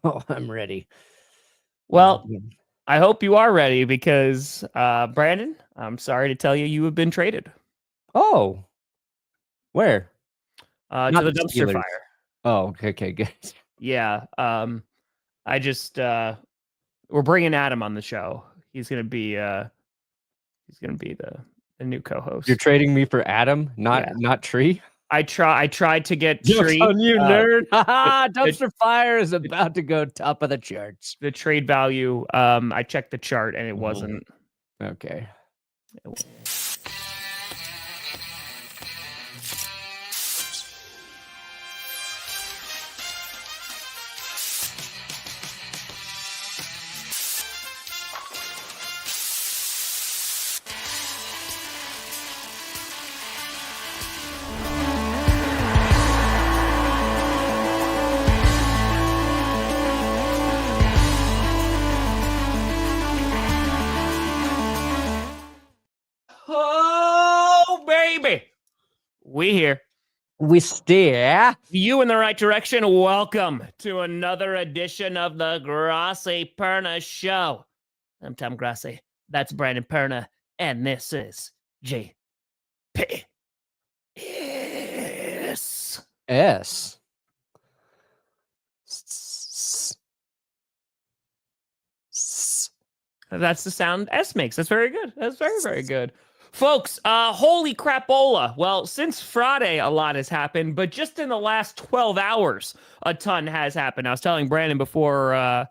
Oh, I'm ready. Well, I hope you are ready because, Brandon, I'm sorry to tell you, you have been traded. Oh, where? To Not the the dumpster Steelers. fire. Oh, okay, good. Yeah. I just, we're bringing Adam on the show. He's gonna be the new co-host. You're trading me for Adam, not Tree? I tried to get Joke's Tree. on you, nerd. the- Dumpster fire is about to go top of the charts. The trade value. I checked the chart and it wasn't. Okay. Oh, baby. We here. We steer. You in the right direction. Welcome to another edition of the Grossi Perna Show. I'm Tom Grossi. That's Brandon Perna. And this is JP. S. That's the sound S makes. That's very good. That's very, very good. Folks, holy crapola. Well, since Friday, a lot has happened, but just in the last 12 hours, a ton has happened. I was telling Brandon before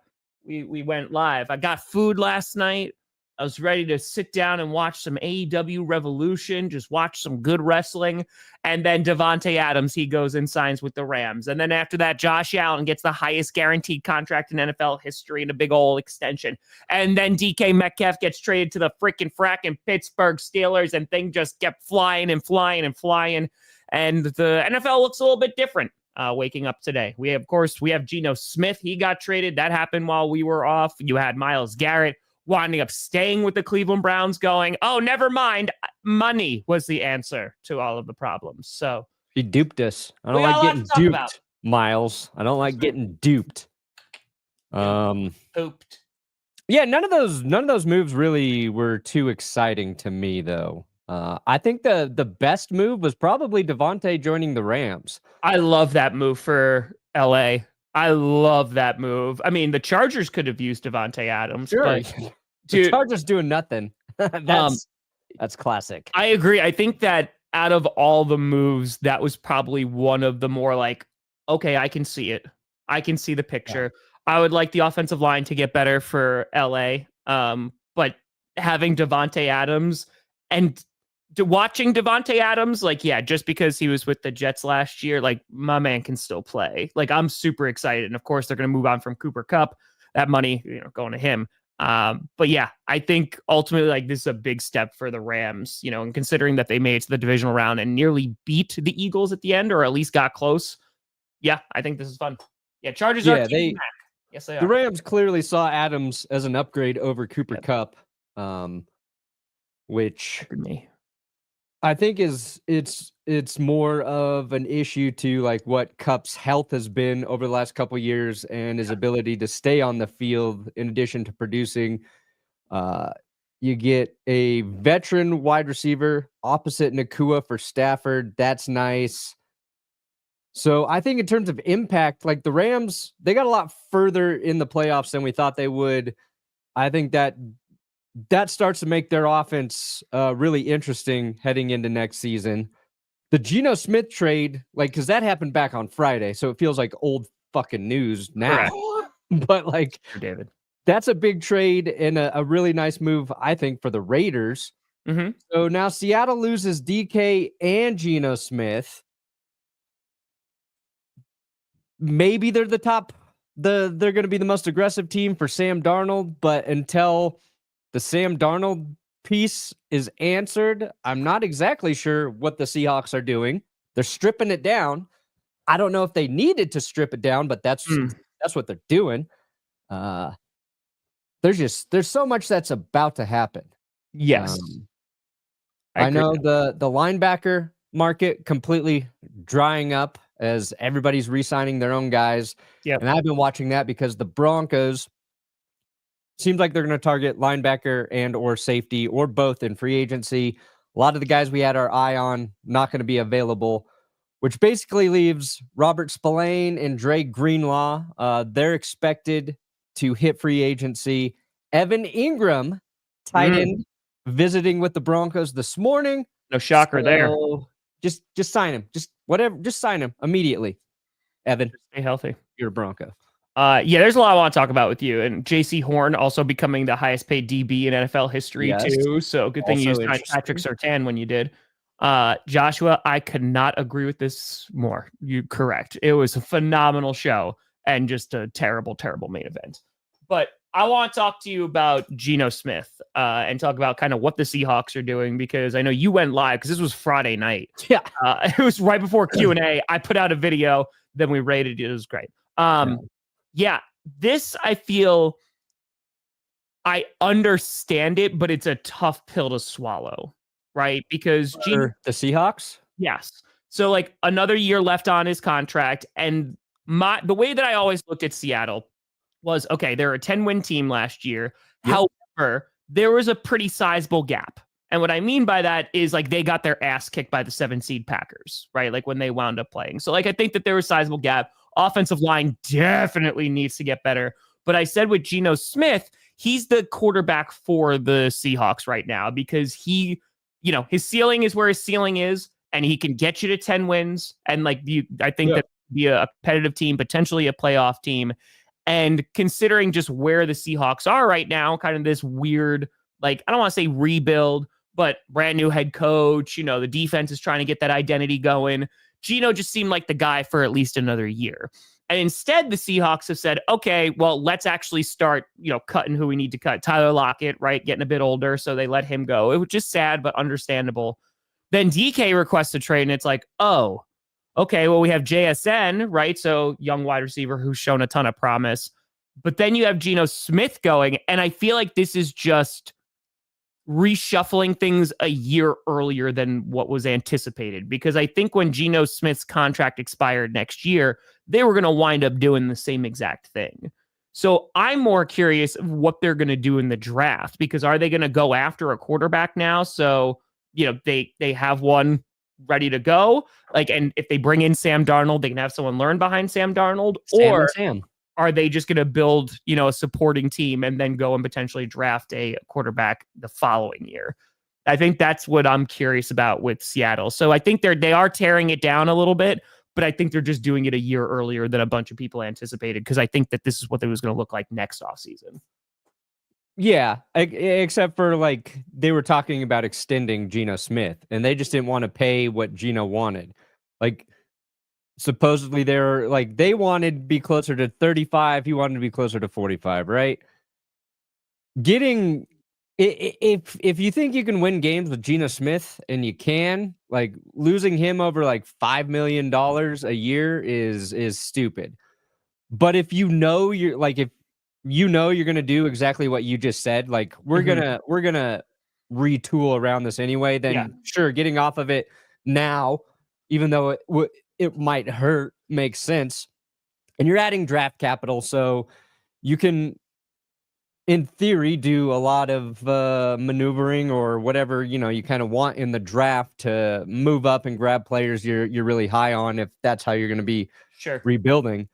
we went live, I got food last night. I was ready to sit down and watch some AEW Revolution, just watch some good wrestling. And then Davante Adams, he goes and signs with the Rams. And then after that, Josh Allen gets the highest guaranteed contract in NFL history and a big old extension. And then DK Metcalf gets traded to the fracking Pittsburgh Steelers, and things just kept flying and flying and flying. And the NFL looks a little bit different waking up today. We have Geno Smith. He got traded. That happened while we were off. You had Myles Garrett winding up staying with the Cleveland Browns, going, oh, never mind. Money was the answer to all of the problems. So he duped us. I don't like getting duped, Myles. I don't like getting duped. Duped. Yeah, none of those moves really were too exciting to me, though. I think the best move was probably Davante joining the Rams. I love that move for LA. I love that move. I mean, the Chargers could have used Davante Adams. Sure. But, the Chargers doing nothing. That's classic. I agree. I think that out of all the moves, that was probably one of the more like, okay, I can see it. I can see the picture. Yeah. I would like the offensive line to get better for LA. But having Davante Adams and watching Davante Adams, like, yeah, just because he was with the Jets last year, like, my man can still play. Like, I'm super excited. And of course, they're going to move on from Cooper Kupp. That money, going to him. But yeah, I think ultimately, like, this is a big step for the Rams, and considering that they made it to the divisional round and nearly beat the Eagles at the end, or at least got close. Yeah, I think this is fun. Yeah, Chargers are back. Yes, they are. The Rams clearly saw Adams as an upgrade over Cooper Kupp, which I think it's more of an issue to like what Kupp's health has been over the last couple of years and his ability to stay on the field in addition to producing. You get a veteran wide receiver opposite Nakua for Stafford. That's nice. So I think in terms of impact, like the Rams, they got a lot further in the playoffs than we thought they would. I think that starts to make their offense really interesting heading into next season. The Geno Smith trade, like, because that happened back on Friday, so it feels like old fucking news now. But like, David, that's a big trade and a really nice move, I think, for the Raiders. Mm-hmm. So now Seattle loses DK and Geno Smith. Maybe they're the top. They're going to be the most aggressive team for Sam Darnold, but until the Sam Darnold piece is answered, I'm not exactly sure what the Seahawks are doing. They're stripping it down. I don't know if they needed to strip it down, but that's what they're doing. There's so much that's about to happen. Yes. I know the linebacker market completely drying up as everybody's re-signing their own guys. Yep. And I've been watching that because the Broncos seems like they're going to target linebacker and or safety or both in free agency. A lot of the guys we had our eye on not going to be available, which basically leaves Robert Spillane and Dre Greenlaw. They're expected to hit free agency. Evan Ingram, tight end, visiting with the Broncos this morning. No shocker there. Just sign him. Just whatever. Just sign him immediately. Evan, stay healthy. You're a Bronco. Yeah, there's a lot I want to talk about with you. And J.C. Horn also becoming the highest paid DB in NFL history too. So good thing you signed Patrick Surtain when you did. Joshua, I could not agree with this more. You're correct. It was a phenomenal show and just a terrible, terrible main event. But I want to talk to you about Geno Smith and talk about kind of what the Seahawks are doing, because I know you went live because this was Friday night. Yeah. It was right before Q&A. I put out a video, then we rated it. It was great. Yeah, this I feel I understand it, but it's a tough pill to swallow, right? Because the Seahawks? Yes. So like another year left on his contract. And the way that I always looked at Seattle was, okay, they're a 10-win team last year. Yep. However, there was a pretty sizable gap. And what I mean by that is like they got their ass kicked by the 7-seed Packers, right? Like when they wound up playing. So like I think that there was a sizable gap. Offensive line definitely needs to get better. But I said with Geno Smith, he's the quarterback for the Seahawks right now because he, his ceiling is where his ceiling is, and he can get you to 10 wins. And like I think that be a competitive team, potentially a playoff team. And considering just where the Seahawks are right now, kind of this weird, like, I don't want to say rebuild, but brand new head coach, the defense is trying to get that identity going. Geno just seemed like the guy for at least another year. And instead, the Seahawks have said, okay, well, let's actually start, cutting who we need to cut. Tyler Lockett, right, getting a bit older, so they let him go. It was just sad, but understandable. Then DK requests a trade, and it's like, oh, okay, well, we have JSN, right? So young wide receiver who's shown a ton of promise. But then you have Geno Smith going, and I feel like this is just reshuffling things a year earlier than what was anticipated, because I think when Geno Smith's contract expired next year, they were going to wind up doing the same exact thing. So I'm more curious of what they're going to do in the draft, because are they going to go after a quarterback now? So, they have one ready to go. Like, and if they bring in Sam Darnold, they can have someone learn behind Sam Darnold, or are they just going to build, a supporting team and then go and potentially draft a quarterback the following year? I think that's what I'm curious about with Seattle. So I think they are tearing it down a little bit, but I think they're just doing it a year earlier than a bunch of people anticipated, because I think that this is what it was going to look like next offseason. Yeah, except for like they were talking about extending Geno Smith, and they just didn't want to pay what Geno wanted. Like, supposedly they wanted to be closer to 35. He wanted to be closer to 45, right? If you think you can win games with Geno Smith, and you can, like, losing him over like $5 million a year is stupid. But if you're going to do exactly what you just said, like we're going to retool around this anyway, then sure, getting off of it now, even though it might hurt, makes sense. And you're adding draft capital, so you can, in theory, do a lot of maneuvering or whatever, you kind of want in the draft to move up and grab players you're really high on, if that's how you're going to be rebuilding.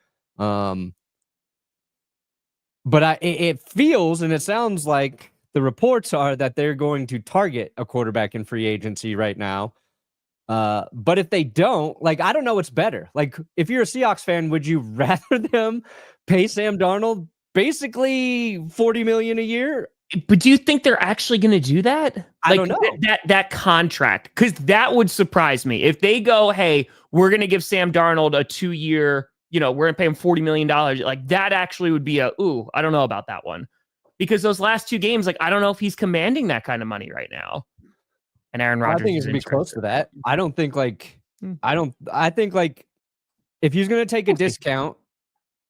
But it feels and it sounds like the reports are that they're going to target a quarterback in free agency right now. But if they don't, like, I don't know what's better. Like, if you're a Seahawks fan, would you rather them pay Sam Darnold basically $40 million a year? But do you think they're actually going to do that? I don't know. That contract, because that would surprise me. If they go, hey, we're going to give Sam Darnold a 2-year, we're going to pay him $40 million. Like, that actually would be I don't know about that one. Because those last 2 games, like, I don't know if he's commanding that kind of money right now. And Aaron Rodgers, I think he's going to be close to that. I think if he's going to take a discount,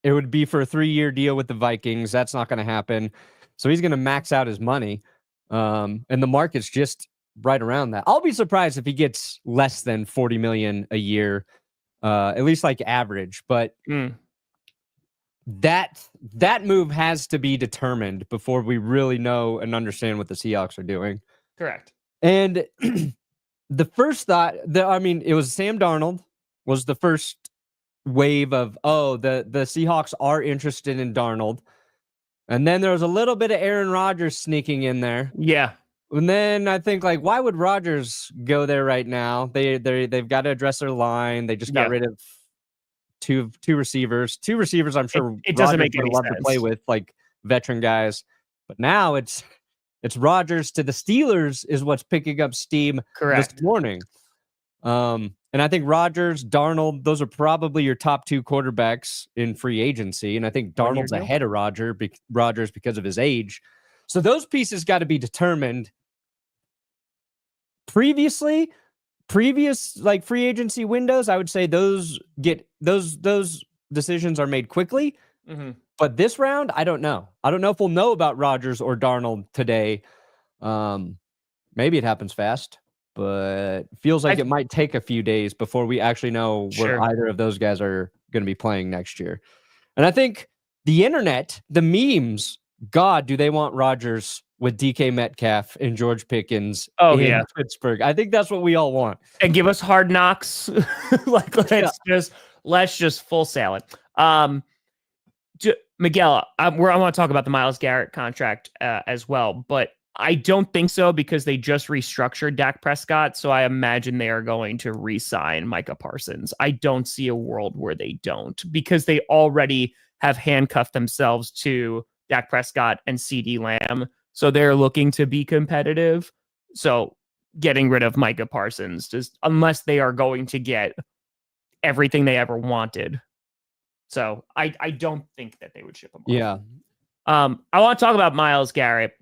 it would be for a 3-year deal with the Vikings. That's not going to happen. So he's going to max out his money. And the market's just right around that. I'll be surprised if he gets less than $40 million a year. at least like average. But that move has to be determined before we really know and understand what the Seahawks are doing. Correct. And the first thought, it was Sam Darnold was the first wave of, the Seahawks are interested in Darnold. And then there was a little bit of Aaron Rodgers sneaking in there. Yeah. And then I think, like, why would Rodgers go there right now? They've got to address their line. They just got rid of two receivers. Two receivers, I'm sure it doesn't make any love sense to play with, like veteran guys. But now it's Rodgers to the Steelers is what's picking up steam this morning. And I think Rodgers, Darnold, those are probably your top two quarterbacks in free agency. And I think Darnold's ahead of Rodgers because of his age. So those pieces got to be determined. Previous like free agency windows, I would say those decisions are made quickly. Mm-hmm. But this round, I don't know. I don't know if we'll know about Rodgers or Darnold today. Maybe it happens fast, but feels like it might take a few days before we actually know where either of those guys are going to be playing next year. And I think the internet, the memes, God, do they want Rodgers with DK Metcalf and George Pickens in Pittsburgh? I think that's what we all want. And give us Hard Knocks. Like let's just full sail it. Miguel, I want to talk about the Myles Garrett contract as well, but I don't think so because they just restructured Dak Prescott, so I imagine they are going to re-sign Micah Parsons. I don't see a world where they don't because they already have handcuffed themselves to Dak Prescott and CeeDee Lamb, so they're looking to be competitive. So getting rid of Micah Parsons, just unless they are going to get everything they ever wanted. So I don't think that they would ship him off. Yeah. I want to talk about Myles Garrett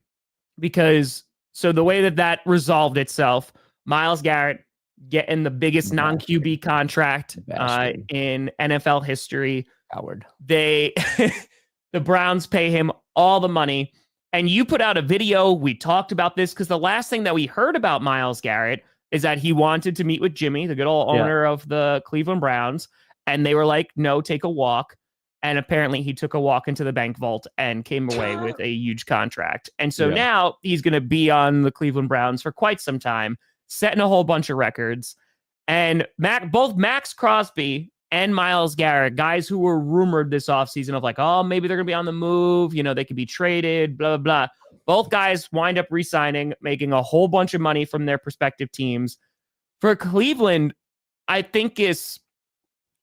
because the way that resolved itself, Myles Garrett getting the biggest non-QB contract in NFL history. Howard. The Browns pay him all the money. And you put out a video. We talked about this because the last thing that we heard about Myles Garrett is that he wanted to meet with Jimmy, the good old owner of the Cleveland Browns. And they were like, no, take a walk. And apparently he took a walk into the bank vault and came away with a huge contract. And so now he's going to be on the Cleveland Browns for quite some time, setting a whole bunch of records. And both Max Crosby and Myles Garrett, guys who were rumored this offseason of like, oh, maybe they're going to be on the move. You know, they could be traded, blah, blah, blah. Both guys wind up re-signing, making a whole bunch of money from their respective teams. For Cleveland, I think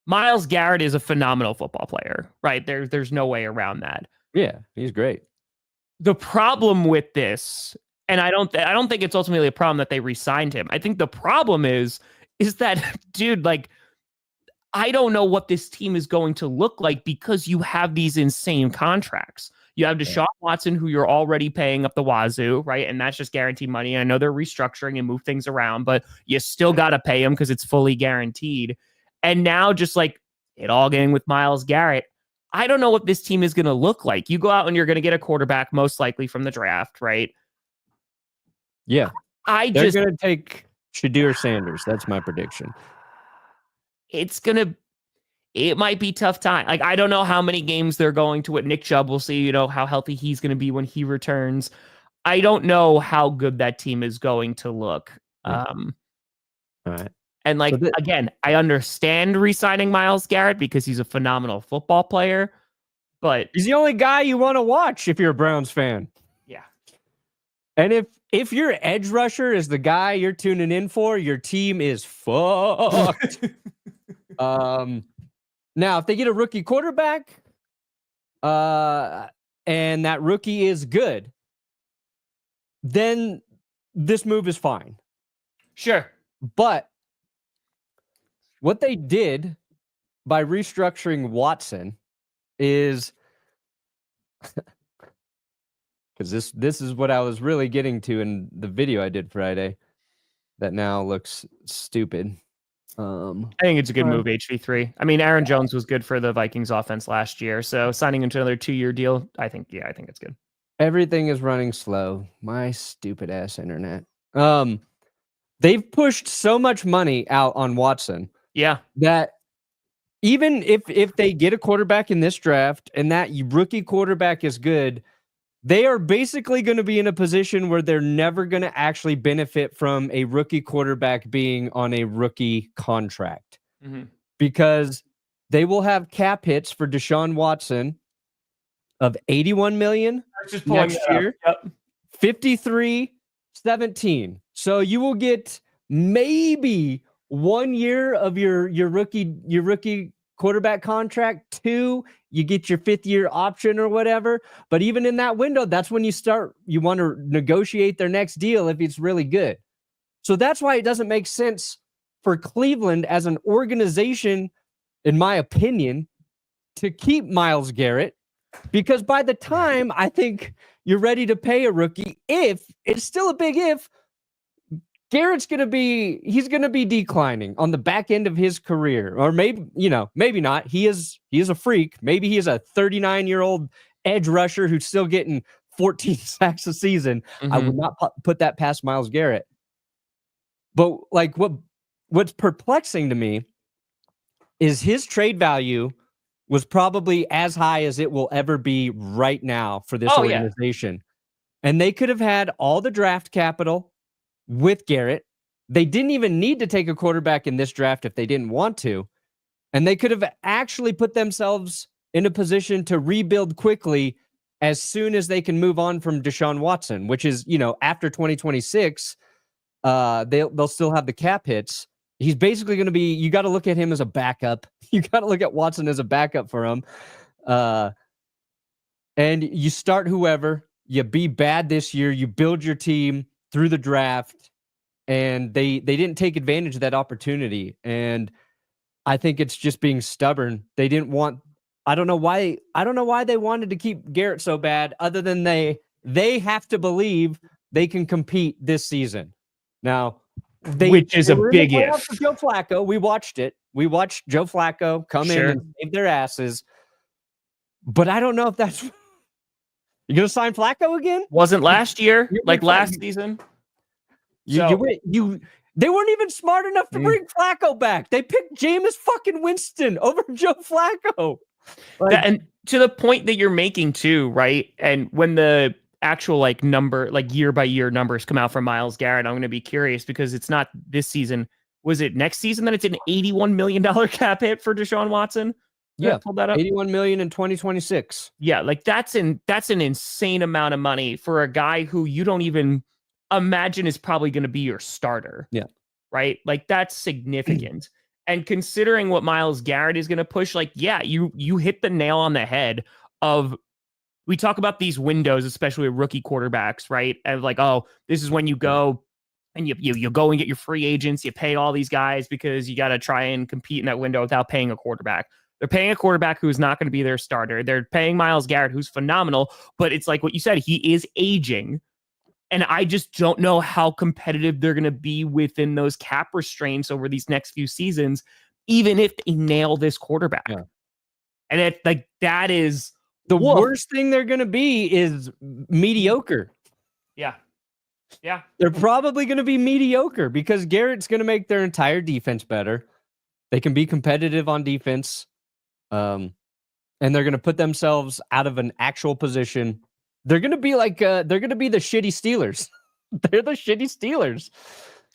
Myles Garrett is a phenomenal football player, right? There's no way around that. Yeah, he's great. The problem with this, and I don't think it's ultimately a problem that they re-signed him. I think the problem is that, dude, like, I don't know what this team is going to look like because you have these insane contracts. You have Deshaun Watson, who you're already paying up the wazoo, right? And that's just guaranteed money. I know they're restructuring and move things around, but you still got to pay him because it's fully guaranteed. And now just like it all getting with Myles Garrett, I don't know what this team is going to look like. You go out and you're going to get a quarterback most likely from the draft, right? Yeah. They're going to take Shadur Sanders. That's my prediction. It might be tough time. Like, I don't know how many games they're going to with Nick Chubb. We'll see, how healthy he's going to be when he returns. I don't know how good that team is going to look. All right. And again, I understand re-signing Myles Garrett because he's a phenomenal football player, but he's the only guy you want to watch if you're a Browns fan. Yeah. And if your edge rusher is the guy you're tuning in for, your team is fucked. Now, if they get a rookie quarterback, and that rookie is good, then this move is fine. Sure. But what they did by restructuring Watson is because this is what I was really getting to in the video I did Friday that now looks stupid. I think it's a good move, HV3. I mean, Aaron Jones was good for the Vikings offense last year, so signing into another 2-year deal, I think it's good. Everything is running slow. My stupid ass internet. They've pushed so much money out on Watson. Yeah. That even if they get a quarterback in this draft and that rookie quarterback is good, they are basically going to be in a position where they're never going to actually benefit from a rookie quarterback being on a rookie contract because they will have cap hits for Deshaun Watson of $81 million next year, 53-17. So you will get maybe 1 year of your rookie quarterback contract. 2, you get your 5th year option or whatever. But even in that window, that's when you want to negotiate their next deal if it's really good. So that's why it doesn't make sense for Cleveland as an organization, in my opinion, to keep Myles Garrett, because by the time I think you're ready to pay a rookie, if it's still a big if, Garrett's going to be declining on the back end of his career, or maybe not. He is a freak. Maybe he is a 39-year-old edge rusher who's still getting 14 sacks a season. I would not put that past Myles Garrett. But like what's perplexing to me is his trade value was probably as high as it will ever be right now for this organization. Yeah. And they could have had all the draft capital with Garrett. They didn't even need to take a quarterback in this draft if they didn't want to. And they could have actually put themselves in a position to rebuild quickly as soon as they can move on from Deshaun Watson, which is, after 2026, they'll still have the cap hits. He's basically going to be, you got to look at him as a backup. You got to look at Watson as a backup for him. And you start whoever, you be bad this year, you build your team through the draft, and they didn't take advantage of that opportunity. And I think it's just being stubborn. They didn't want, I don't know why they wanted to keep Garrett so bad, other than they have to believe they can compete this season. Now, which is a big if. For Joe Flacco, we watched it. We watched Joe Flacco come in and save their asses. But I don't know if that's... You going to sign Flacco again? Wasn't last year, last season. They weren't even smart enough to bring Flacco back. They picked Jameis fucking Winston over Joe Flacco. And to the point that you're making too, right? And when the actual number, year by year numbers come out from Myles Garrett, I'm going to be curious because it's not this season. Was it next season that it's an $81 million cap hit for Deshaun Watson? Yeah, pulled that up. $81 million in 2026. Yeah, that's an insane amount of money for a guy who you don't even imagine is probably going to be your starter. Yeah, right. That's significant. And considering what Myles Garrett is going to push, you hit the nail on the head of. We talk about these windows, especially with rookie quarterbacks, right? And this is when you go and you go and get your free agents, you pay all these guys because you got to try and compete in that window without paying a quarterback. They're paying a quarterback who's not going to be their starter. They're paying Myles Garrett, who's phenomenal, but it's like what you said, he is aging. And I just don't know how competitive they're going to be within those cap restraints over these next few seasons, even if they nail this quarterback. Yeah. And that is... The worst thing they're going to be is mediocre. Yeah. Yeah. They're probably going to be mediocre because Garrett's going to make their entire defense better. They can be competitive on defense. And they're going to put themselves out of an actual position. They're going to be they're going to be the shitty Steelers. They're the shitty Steelers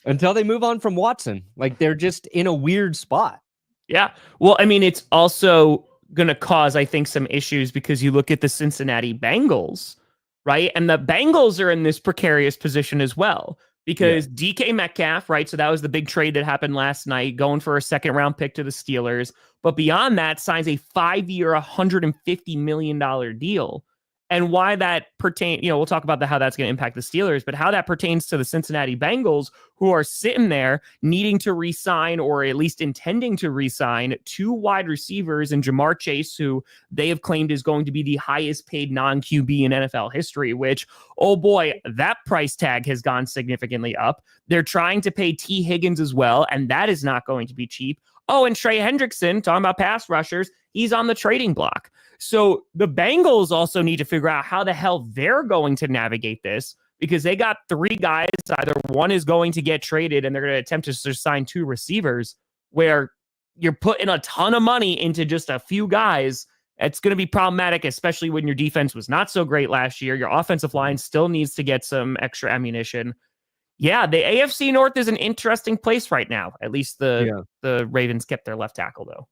until they move on from Watson. They're just in a weird spot. Yeah. Well, I mean, it's also going to cause, I think, some issues because you look at the Cincinnati Bengals, right? And the Bengals are in this precarious position as well because DK Metcalf, right? So that was the big trade that happened last night, going for a 2nd-round pick to the Steelers. But beyond that, signs a 5-year, $150 million deal. And why that pertains, we'll talk about how that's going to impact the Steelers, but how that pertains to the Cincinnati Bengals, who are sitting there needing to re-sign or at least intending to re-sign 2 wide receivers in Jamar Chase, who they have claimed is going to be the highest paid non-QB in NFL history, which, oh boy, that price tag has gone significantly up. They're trying to pay T. Higgins as well, and that is not going to be cheap. Oh, and Trey Hendrickson, talking about pass rushers, he's on the trading block. So the Bengals also need to figure out how the hell they're going to navigate this because they got 3 guys. Either one is going to get traded and they're going to attempt to sign 2 receivers where you're putting a ton of money into just a few guys. It's going to be problematic, especially when your defense was not so great last year. Your offensive line still needs to get some extra ammunition. Yeah, the AFC North is an interesting place right now. At least the Ravens kept their left tackle, though.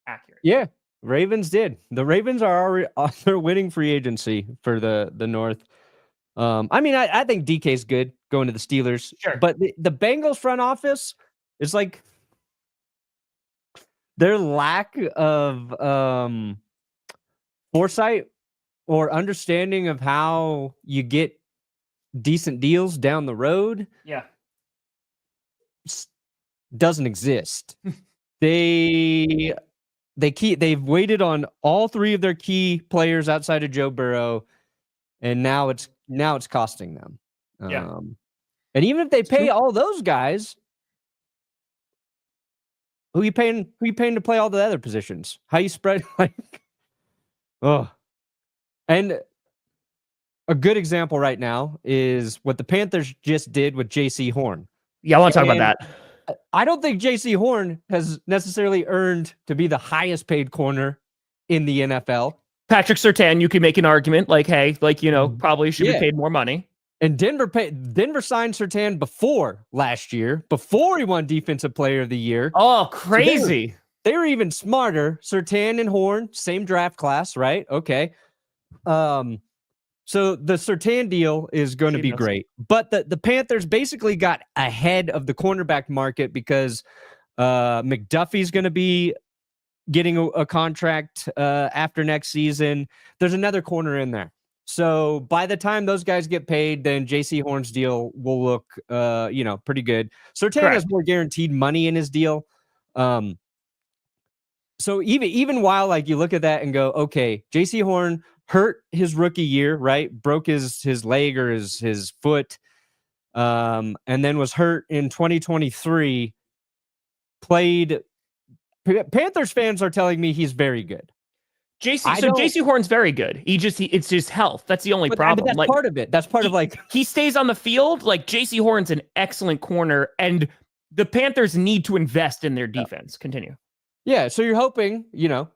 Accurate. Yeah, Ravens did. The Ravens are already they're winning free agency for the North. I mean, I think DK's good going to the Steelers. Sure. But the Bengals front office is like their lack of foresight or understanding of how you get decent deals down the road. Yeah. Doesn't exist. They've waited on all three of their key players outside of Joe Burrow, and now it's costing them. Yeah. And even if they pay all those guys, who you paying to play all the other positions? How you spread And a good example right now is what the Panthers just did with J.C. Horn. Yeah, I want to talk about that. I don't think J.C. Horn has necessarily earned to be the highest paid corner in the NFL. Patrick Surtain, you could make an argument like, hey, probably should be paid more money. And Denver signed Surtain before last year, before he won Defensive Player of the Year. Oh, crazy. So they were even smarter. Surtain and Horn, same draft class, right? Okay. So the Surtain deal is going to be great. But the Panthers basically got ahead of the cornerback market because McDuffie's going to be getting a contract after next season. There's another corner in there. So by the time those guys get paid, then J.C. Horn's deal will look, pretty good. Surtain has more guaranteed money in his deal. So even while like you look at that and go, okay, J.C. Horn hurt his rookie year, right? Broke his leg or his foot, and then was hurt in 2023. Panthers fans are telling me he's very good. JC Horn's very good. It's just health. That's the only problem. But that's part of it. That's part of he stays on the field. Like JC Horn's an excellent corner, and the Panthers need to invest in their defense. Continue. Yeah, so you're hoping,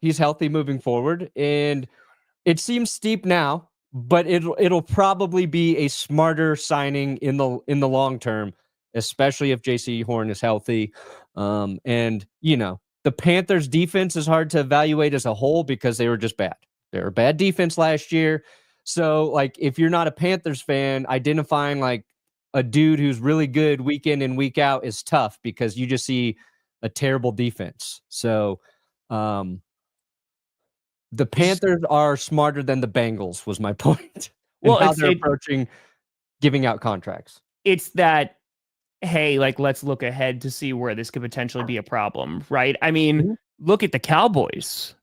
he's healthy moving forward, and it seems steep now, but it'll probably be a smarter signing in the long term, especially if JC Horn is healthy. The Panthers defense is hard to evaluate as a whole because they were just bad. They were a bad defense last year. So like, if you're not a Panthers fan, identifying like a dude who's really good week in and week out is tough because you just see a terrible defense. So, the Panthers are smarter than the Bengals was my point. Well, how they're approaching giving out contracts. It's that, hey, like, let's look ahead to see where this could potentially be a problem, right? I mean, look at the Cowboys.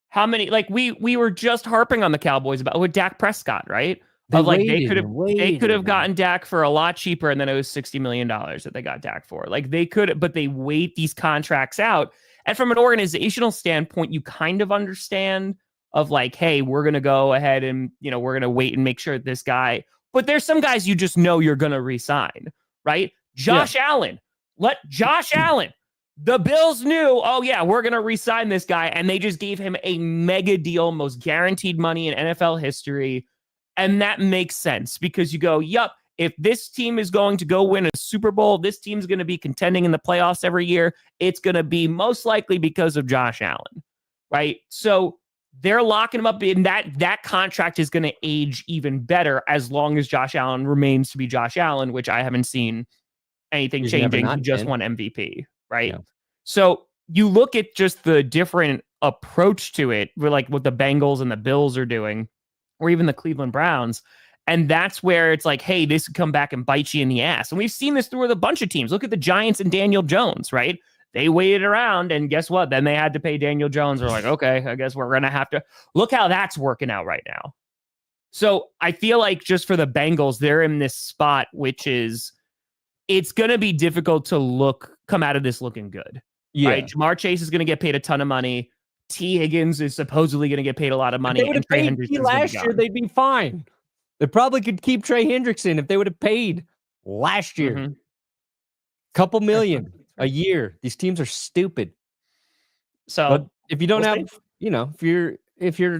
How many, like, we were just harping on the Cowboys about with Dak Prescott, right? They could have gotten Dak for a lot cheaper, and then it was $60 million that they got Dak for. Like, they could, but they wait these contracts out. And from an organizational standpoint, you kind of understand of like, hey, we're going to go ahead and, we're going to wait and make sure this guy, but there's some guys you just know you're going to re-sign. Right? Josh Allen. The Bills knew, oh yeah, we're going to re-sign this guy. And they just gave him a mega deal, most guaranteed money in NFL history. And that makes sense because you go, yup, if this team is going to go win a Super Bowl, this team's going to be contending in the playoffs every year. It's going to be most likely because of Josh Allen. Right? So they're locking him up, and that contract is going to age even better as long as Josh Allen remains to be Josh Allen, which I haven't seen anything changing. He just won MVP, right? Yeah. So you look at just the different approach to it, where like what the Bengals and the Bills are doing, or even the Cleveland Browns, and that's where it's like, hey, this could come back and bite you in the ass. And we've seen this through with a bunch of teams. Look at the Giants and Daniel Jones, right? They waited around, and guess what? Then they had to pay Daniel Jones. They're like, okay, I guess we're going to have to look how that's working out right now. So I feel like just for the Bengals, they're in this spot, which is it's going to be difficult to come out of this looking good. Yeah. Right? Jamar Chase is going to get paid a ton of money. T. Higgins is supposedly going to get paid a lot of money. If they would have paid T last year, they'd be fine. They probably could keep Trey Hendrickson if they would have paid last year. Couple million a year. These teams are stupid. So but if you don't we'll have, see. if you're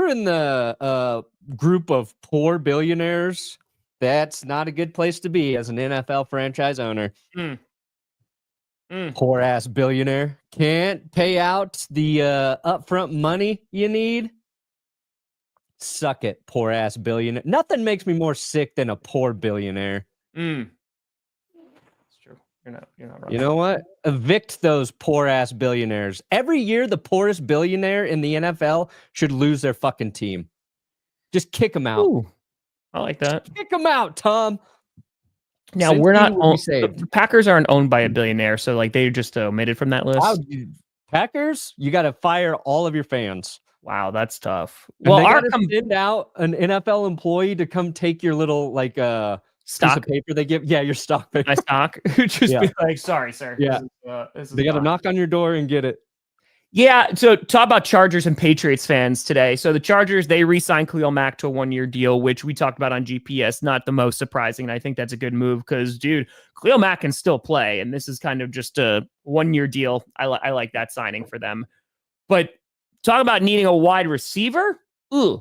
in the group of poor billionaires, that's not a good place to be as an NFL franchise owner. Mm. Poor ass billionaire can't pay out the upfront money you need. Suck it, poor ass billionaire. Nothing makes me more sick than a poor billionaire. That's true. You're not wrong. You know what? Evict those poor ass billionaires. Every year, the poorest billionaire in the NFL should lose their fucking team. Just kick them out. Ooh, I like that. Kick them out, Tom. Now Cincy we're not will be saved. the Packers aren't owned by a billionaire, so like they just omitted from that list. Packers, you got to fire all of your fans. Wow, that's tough. And Well, they got to send out an NFL employee to come take your little stock piece of paper they give. Yeah, your stock paper. My stock. Just be like, sorry, sir. Yeah, they got to knock on your door and get it. Yeah, so talk about Chargers and Patriots fans today. So the Chargers, they re-signed Khalil Mack to a 1-year deal, which we talked about on GPS. Not the most surprising, and I think that's a good move because, dude, Khalil Mack can still play, and this is kind of just a 1-year deal. I like that signing for them. But talk about needing a wide receiver,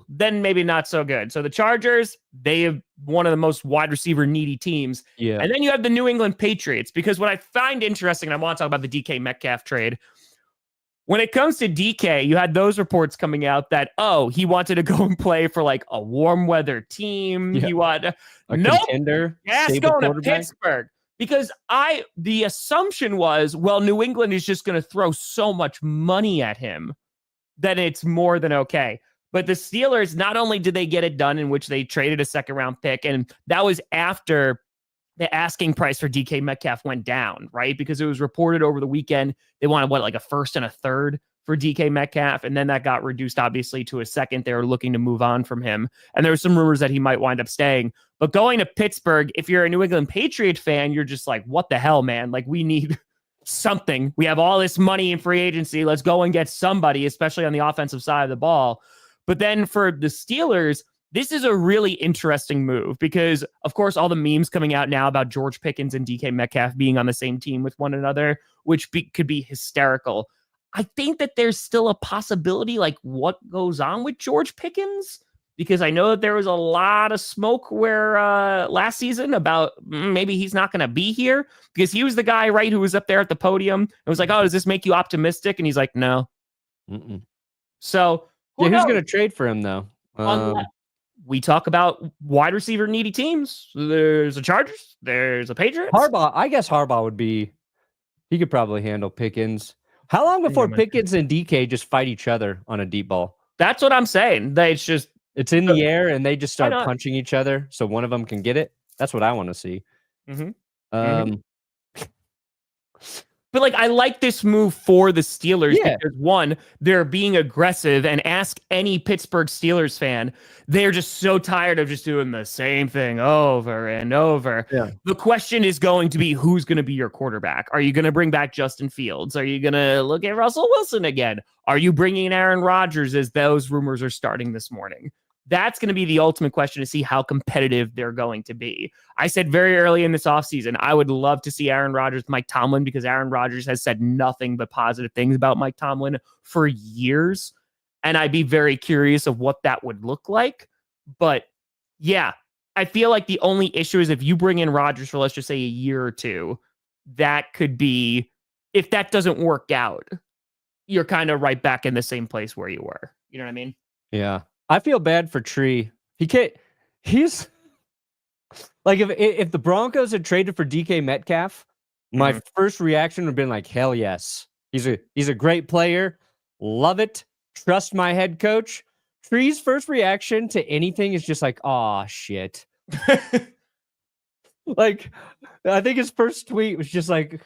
then maybe not so good. So the Chargers, they have one of the most wide receiver needy teams. Yeah. And then you have the New England Patriots, because what I find interesting, and I want to talk about the DK Metcalf trade, when it comes to DK, you had those reports coming out that, he wanted to go and play for like a warm weather team. Yeah. He wanted a contender. Yes, going to Pittsburgh. Because the assumption was, well, New England is just going to throw so much money at him that it's more than okay. But the Steelers, not only did they get it done, in which they traded a second round pick, and that was after the asking price for DK Metcalf went down, right? Because it was reported over the weekend they wanted like a first and a third for DK Metcalf, and then that got reduced obviously to a second. They were looking to move on from him, and there were some rumors that he might wind up staying. But going to Pittsburgh, if you're a New England Patriot fan, you're just like, what the hell, man? Like, we need something. We have all this money in free agency. Let's go and get somebody, especially on the offensive side of the ball. But then for the Steelers, this is a really interesting move because, of course, all the memes coming out now about George Pickens and DK Metcalf being on the same team with one another, which could be hysterical. I think that there's still a possibility, like, what goes on with George Pickens? Because I know that there was a lot of smoke where last season about maybe he's not going to be here, because he was the guy, right, who was up there at the podium and was like, does this make you optimistic? And he's like, no. Mm-mm. So who's going to trade for him, though? We talk about wide receiver needy teams. There's a Chargers. There's a Patriots. Harbaugh. I guess Harbaugh would be. He could probably handle Pickens. How long before Pickens and DK just fight each other on a deep ball? That's what I'm saying. It's in the air and they just start punching each other so one of them can get it. That's what I want to see. Mm-hmm. But like, I like this move for the Steelers because, one, they're being aggressive, and ask any Pittsburgh Steelers fan, they're just so tired of just doing the same thing over and over. Yeah. The question is going to be, who's going to be your quarterback? Are you going to bring back Justin Fields? Are you going to look at Russell Wilson again? Are you bringing in Aaron Rodgers, as those rumors are starting this morning? That's going to be the ultimate question to see how competitive they're going to be. I said very early in this offseason, I would love to see Aaron Rodgers, Mike Tomlin, because Aaron Rodgers has said nothing but positive things about Mike Tomlin for years. And I'd be very curious of what that would look like. But yeah, I feel like the only issue is if you bring in Rodgers for, let's just say, a year or two, that could be, if that doesn't work out, you're kind of right back in the same place where you were. You know what I mean? Yeah. I feel bad for Tree. He's like, if the Broncos had traded for DK Metcalf, my first reaction would have been like, hell yes. He's a great player. Love it. Trust my head coach. Tree's first reaction to anything is just like, oh shit. Like, I think his first tweet was just like,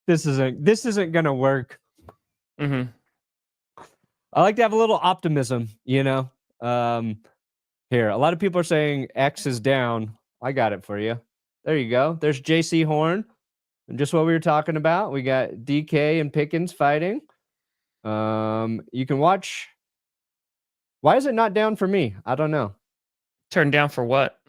this isn't gonna work. Mm-hmm. I like to have a little optimism, you know. Here, a lot of people are saying X is down. I got it for you. There you go. There's JC Horn. And just what we were talking about. We got DK and Pickens fighting. You can watch. Why is it not down for me? I don't know. Turned down for what?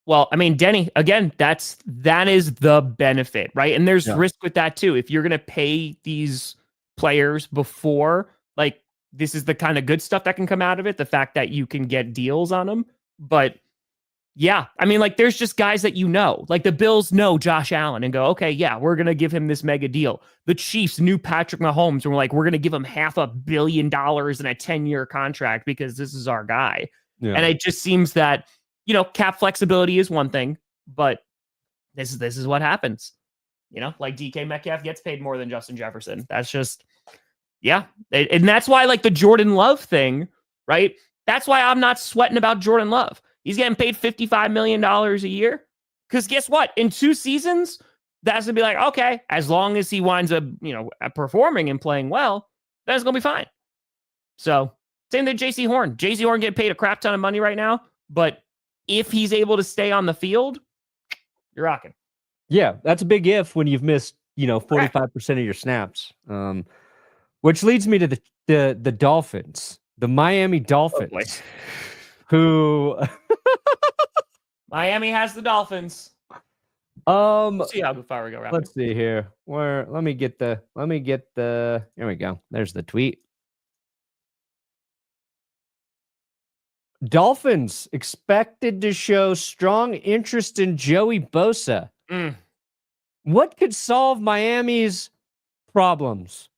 Well, I mean, Denny, again, that is the benefit, right? And there's risk with that too. If you're going to pay these players before, like, this is the kind of good stuff that can come out of it, the fact that you can get deals on them. But yeah, I mean, like, there's just guys that like the Bills know Josh Allen and go, okay, yeah, we're going to give him this mega deal. The Chiefs knew Patrick Mahomes and we're like, we're going to give him $500 million in a 10-year contract because this is our guy. Yeah. And it just seems that, cap flexibility is one thing, but this is what happens. Like DK Metcalf gets paid more than Justin Jefferson. That's just, yeah. And that's why, like, the Jordan Love thing, right? That's why I'm not sweating about Jordan Love. He's getting paid $55 million a year. Because guess what? In 2 seasons, that's going to be like, okay, as long as he winds up, performing and playing well, that's going to be fine. So, same thing, JC Horn. JC Horn getting paid a crap ton of money right now, but if he's able to stay on the field, you're rocking. Yeah, that's a big if when you've missed, 45% of your snaps. Which leads me to the Dolphins, the Miami Dolphins, who Miami has the Dolphins. Let's see how far we go. Let's see here. Let me get the. Here we go. There's the tweet. Dolphins expected to show strong interest in Joey Bosa. What could solve Miami's problems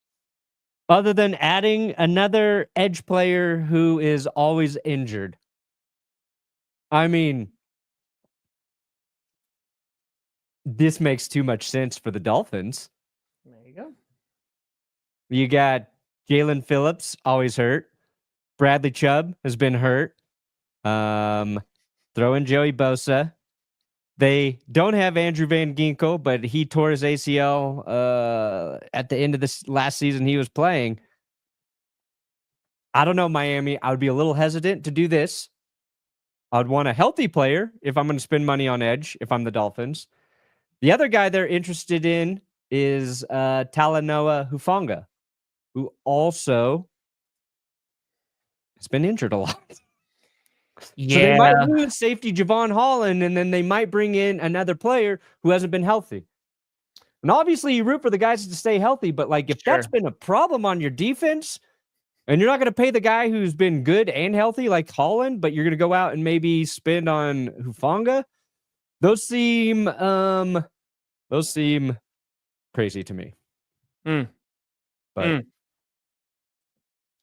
other than adding another edge player who is always injured? I mean, this makes too much sense for the Dolphins. There you go. You got Jalen Phillips, always hurt. Bradley Chubb has been hurt. Throw in Joey Bosa. They don't have Andrew Van Ginkel, but he tore his ACL at the end of this last season he was playing. I don't know, Miami. I would be a little hesitant to do this. I would want a healthy player if I'm going to spend money on edge, if I'm the Dolphins. The other guy they're interested in is Talanoa Hufanga, who also has been injured a lot. Yeah. So they might lose safety Javon Holland, and then they might bring in another player who hasn't been healthy. And obviously, you root for the guys to stay healthy, but like if that's been a problem on your defense, and you're not going to pay the guy who's been good and healthy like Holland, but you're going to go out and maybe spend on Hufanga, those seem crazy to me. But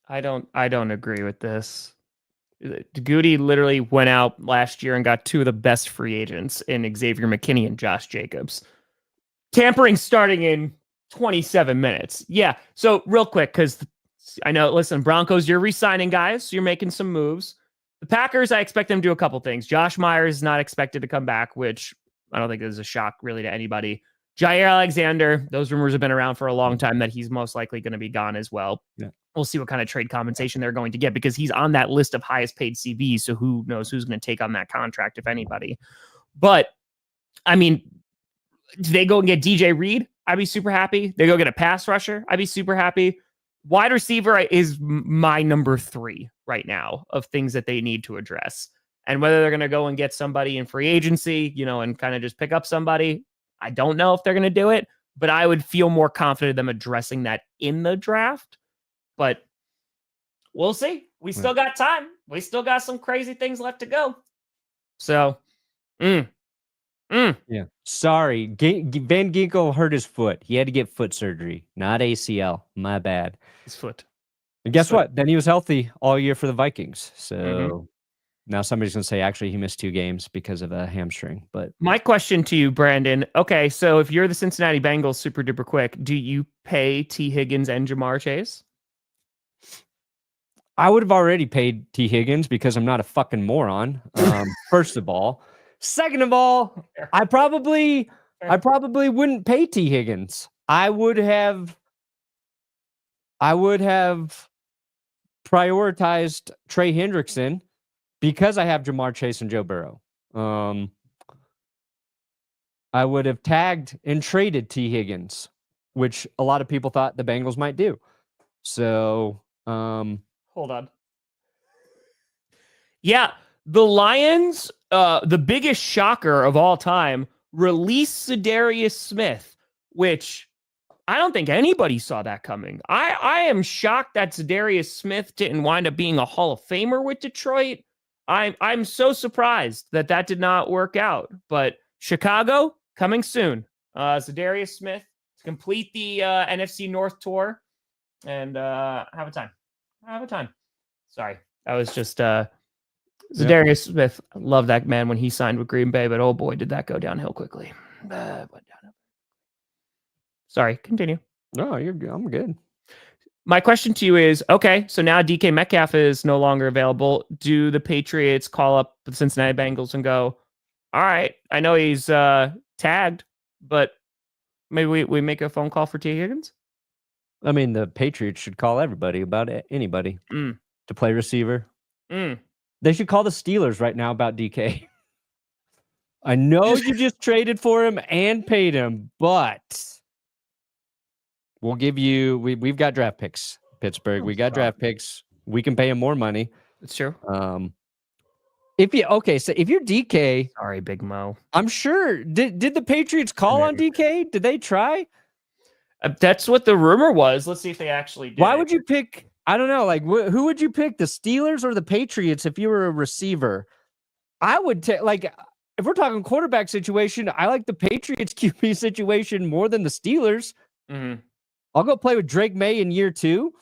I don't agree with this. Goody literally went out last year and got 2 of the best free agents in Xavier McKinney and Josh Jacobs. Tampering starting in 27 minutes. Yeah. So real quick, because I know, listen, Broncos, you're re-signing guys. So you're making some moves. The Packers, I expect them to do a couple things. Josh Myers is not expected to come back, which I don't think is a shock really to anybody. Jair Alexander, those rumors have been around for a long time that he's most likely going to be gone as well. Yeah. We'll see what kind of trade compensation they're going to get because he's on that list of highest paid CBs. So who knows who's going to take on that contract, if anybody. But, I mean, do they go and get DJ Reed? I'd be super happy. They go get a pass rusher? I'd be super happy. Wide receiver is my number 3 right now of things that they need to address. And whether they're going to go and get somebody in free agency, and kind of just pick up somebody, I don't know if they're going to do it, but I would feel more confident them addressing that in the draft. But we'll see. We still got time. We still got some crazy things left to go. So, yeah. Sorry, Van Ginkel hurt his foot. He had to get foot surgery, not ACL. My bad. His foot. And guess what? Then he was healthy all year for the Vikings. So now somebody's going to say, actually, he missed 2 games because of a hamstring. But my question to you, Brandon. Okay, so if you're the Cincinnati Bengals, super duper quick, do you pay T. Higgins and Jamar Chase? I would have already paid T. Higgins because I'm not a fucking moron. First of all. Second of all, I probably wouldn't pay T. Higgins. I would have prioritized Trey Hendrickson because I have Jamar Chase and Joe Burrow. I would have tagged and traded T. Higgins, which a lot of people thought the Bengals might do. So, hold on. Yeah, The Lions, the biggest shocker of all time, released Za'Darius Smith, which I don't think anybody saw that coming. I am shocked that Za'Darius Smith didn't wind up being a Hall of Famer with Detroit. I'm so surprised that did not work out. But Chicago coming soon. Za'Darius Smith to complete the NFC North tour and have a time. Sorry, that was just Za'Darius Smith. I love that man when he signed with Green Bay, but oh boy, did that go downhill quickly. Sorry, continue. No, you're good. I'm good. My question to you is, okay, so now DK Metcalf is no longer available. Do the Patriots call up the Cincinnati Bengals and go, all right, I know he's tagged, but maybe we make a phone call for T. Higgins? I mean, the Patriots should call everybody about anybody to play receiver. They should call the Steelers right now about DK. I know you just traded for him and paid him, but we'll give you. We've got draft picks, Pittsburgh. We got draft picks. We can pay him more money. That's true. So if you're DK, sorry, Big Mo. I'm sure. Did the Patriots call on DK? Did they try? That's what the rumor was. Let's see if they actually did. Why would you pick? I don't know. Like, who would you pick? The Steelers or the Patriots if you were a receiver? I would take, like, if we're talking quarterback situation, I like the Patriots QB situation more than the Steelers. I'll go play with Drake May in year 2.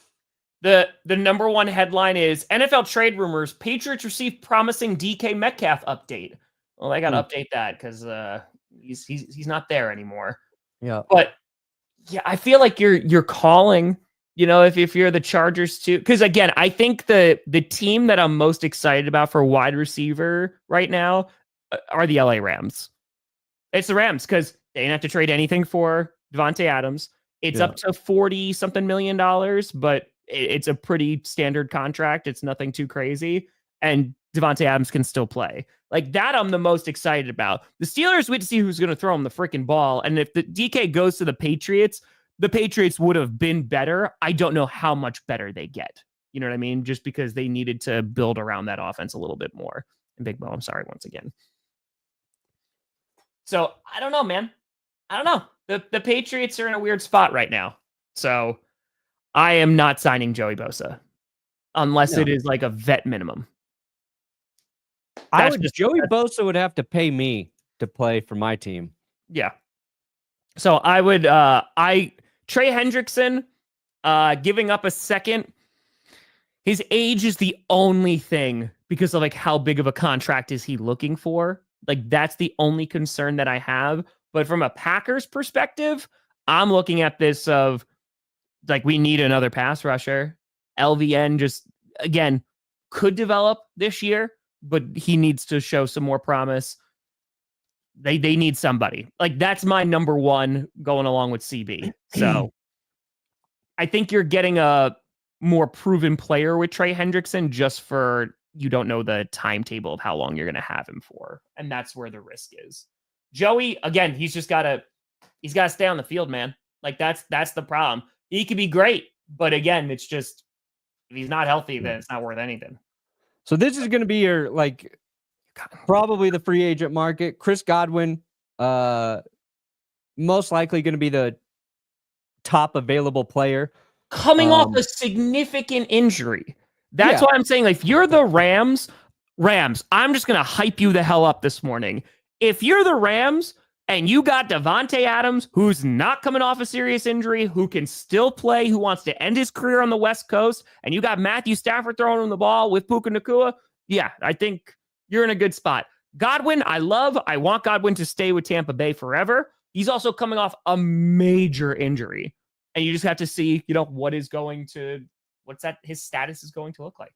The number one headline is NFL trade rumors. Patriots receive promising DK Metcalf update. Well, I got to update that because he's not there anymore. Yeah, but yeah, I feel like you're calling. You know, if you're the Chargers too, because again, I think the team that I'm most excited about for wide receiver right now are the LA Rams. It's the Rams because they didn't have to trade anything for Davante Adams. It's up to $40-something million, but it's a pretty standard contract. It's nothing too crazy. And Davante Adams can still play. Like that, I'm the most excited about. The Steelers, we had to see who's going to throw him the freaking ball. And if the DK goes to the Patriots would have been better. I don't know how much better they get. You know what I mean? Just because they needed to build around that offense a little bit more. And Big Mo, I'm sorry once again. So I don't know, man. I don't know. The Patriots are in a weird spot right now. So I am not signing Joey Bosa unless it is like a vet minimum. Joey Bosa would have to pay me to play for my team. Yeah. So I would Trey Hendrickson giving up a second. His age is the only thing because of like how big of a contract is he looking for? Like that's the only concern that I have. But from a Packers perspective, I'm looking at this of like we need another pass rusher. LVN just again could develop this year, but he needs to show some more promise. They need somebody. Like that's my number one going along with CB. So I think you're getting a more proven player with Trey Hendrickson just for you don't know the timetable of how long you're going to have him for. And that's where the risk is. Joey, again, he's got to stay on the field, man. Like that's the problem. He could be great, but again, it's just if he's not healthy, then it's not worth anything. So this is going to be your like probably the free agent market. Chris Godwin, most likely going to be the top available player. Coming off a significant injury. That's why I'm saying, like, if you're the Rams, I'm just going to hype you the hell up this morning. If you're the Rams and you got Davante Adams, who's not coming off a serious injury, who can still play, who wants to end his career on the West Coast, and you got Matthew Stafford throwing him the ball with Puka Nacua, yeah, I think you're in a good spot. Godwin, I want Godwin to stay with Tampa Bay forever. He's also coming off a major injury. And you just have to see, his status is going to look like.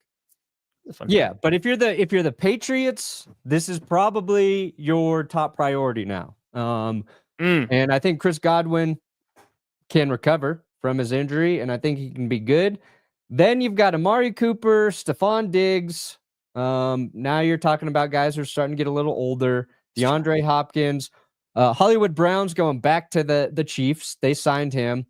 Yeah, but if you're the Patriots, this is probably your top priority now. And I think Chris Godwin can recover from his injury, and I think he can be good. Then you've got Amari Cooper, Stephon Diggs. Now you're talking about guys who are starting to get a little older. DeAndre Hopkins, Hollywood Brown's going back to the Chiefs. They signed him.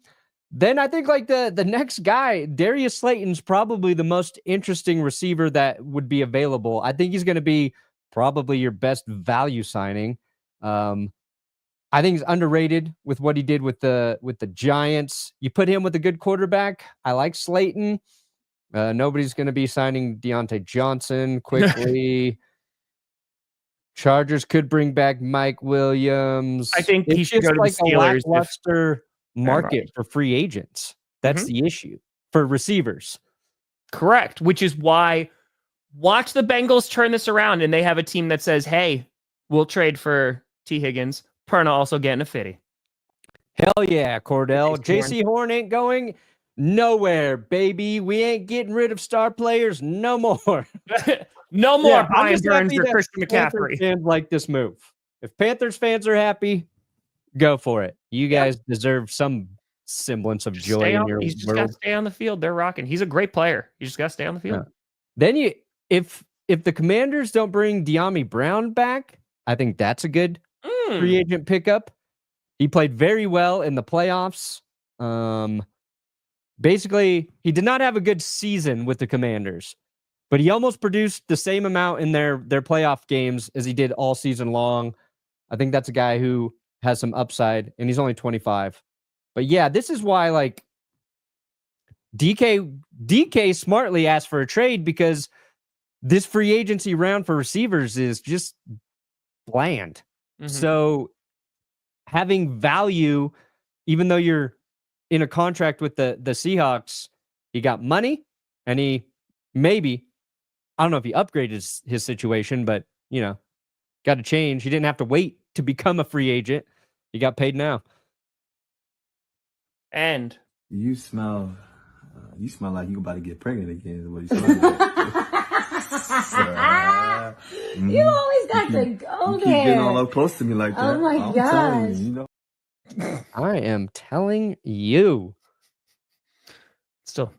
Then I think like the next guy, Darius Slayton's probably the most interesting receiver that would be available. I think he's going to be probably your best value signing. I think he's underrated with what he did with the Giants. You put him with a good quarterback. I like Slayton. Nobody's going to be signing Deontay Johnson quickly. Chargers could bring back Mike Williams. I think he It's should just go to like the Steelers. a lackluster market for free agents. That's the issue for receivers. Correct, which is why watch the Bengals turn this around and they have a team that says, hey, we'll trade for T. Higgins. Perna also getting a fitty. Hell yeah, Cordell. JC Horn ain't going nowhere, baby. We ain't getting rid of star players no more. No more Brian Burns or Christian McCaffrey. Fans like this move. If Panthers fans are happy, go for it. You guys deserve some semblance of joy in your He's just world. got to stay on the field. They're rocking. He's a great player. You just got to stay on the field. Then if the Commanders don't bring De'Ami Brown back, I think that's a good free agent pickup. He played very well in the playoffs. Basically, he did not have a good season with the Commanders, but he almost produced the same amount in their playoff games as he did all season long. I think that's a guy who has some upside, and he's only 25. But yeah, this is why like DK smartly asked for a trade, because this free agency round for receivers is just bland. So having value, even though you're in a contract with the Seahawks, he got money, and he maybe, I don't know if he upgraded his situation, but got to change. He didn't have to wait to become a free agent. He got paid now. And you smell like you about to get pregnant again. Is what you smell like. You always got to go you there. Keep getting all up close to me like that. Oh my gosh. I am telling you. Still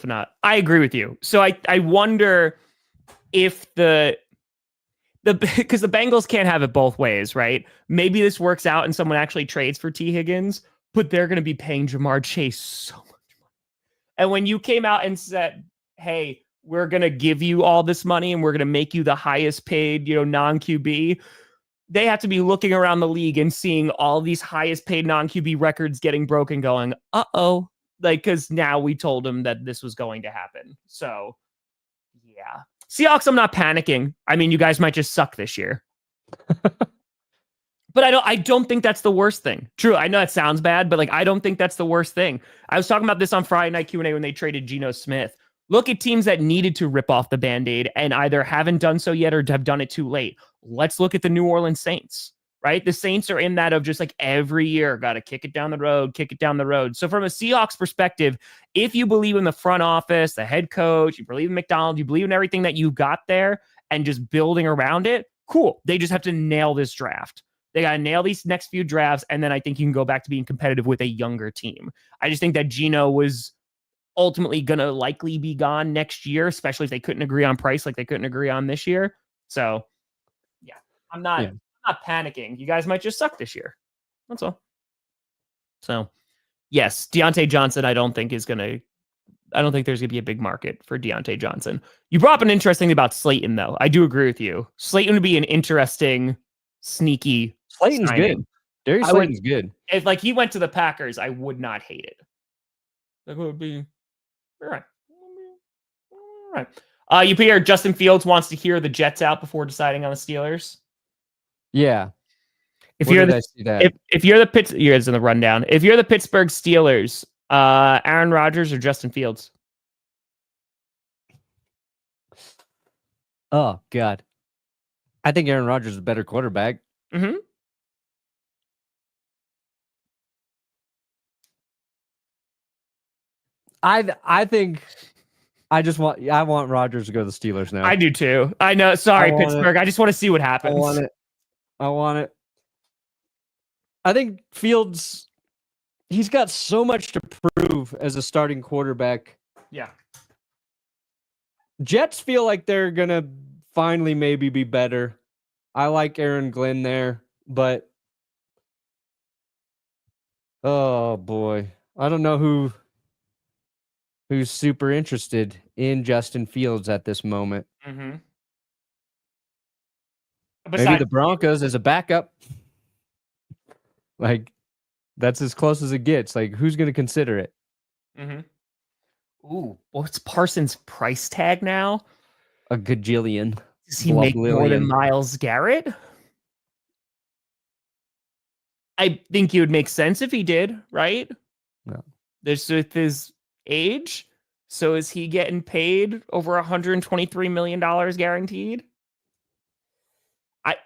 not. I agree with you. So I wonder if because the Bengals can't have it both ways, right? Maybe this works out and someone actually trades for T. Higgins, but they're going to be paying Jamar Chase so much money. And when you came out and said, hey, we're going to give you all this money and we're going to make you the highest paid, non-QB, they have to be looking around the league and seeing all these highest paid non-QB records getting broken, going, uh-oh, because now we told them that this was going to happen. So, yeah. Seahawks, I'm not panicking. I mean, you guys might just suck this year. But I don't think that's the worst thing. True, I know that sounds bad, but I don't think that's the worst thing. I was talking about this on Friday Night Q&A when they traded Geno Smith. Look at teams that needed to rip off the Band-Aid and either haven't done so yet or have done it too late. Let's look at the New Orleans Saints, right? The Saints are in that of just every year, got to kick it down the road. So from a Seahawks perspective, if you believe in the front office, the head coach, you believe in McDonald, you believe in everything that you got there and just building around it, cool. They just have to nail this draft. They got to nail these next few drafts, and then I think you can go back to being competitive with a younger team. I just think that Geno was ultimately going to likely be gone next year, especially if they couldn't agree on price like they couldn't agree on this year. So, yeah, I'm not panicking. You guys might just suck this year. That's all. So, yes, Deontay Johnson, I don't think there's going to be a big market for Deontay Johnson. You brought up an interesting thing about Slayton, though. I do agree with you. Slayton would be an interesting, sneaky Slayton's signing. good. Darius Slayton's good. If he went to the Packers, I would not hate it. That would be all right. All right. You hear Justin Fields wants to hear the Jets out before deciding on the Steelers. Yeah. If you're the Pittsburgh, in the rundown. If you're the Pittsburgh Steelers, Aaron Rodgers or Justin Fields? Oh God, I think Aaron Rodgers is a better quarterback. Mm-hmm. I think I want Rodgers to go to the Steelers now. I do too. I know. Sorry, Pittsburgh. I just want to see what happens. I want it. I think Fields, he's got so much to prove as a starting quarterback. Yeah. Jets feel like they're going to finally maybe be better. I like Aaron Glenn there, but oh boy. I don't know who's super interested in Justin Fields at this moment. Mm-hmm. Maybe the Broncos as a backup. Like, that's as close as it gets. Like, who's going to consider it? Mm-hmm. Ooh, what's Parsons' price tag now? A gajillion. Does he make more than Myles Garrett? I think it would make sense if he did, right? No. This with his age. So is he getting paid over $123 million guaranteed?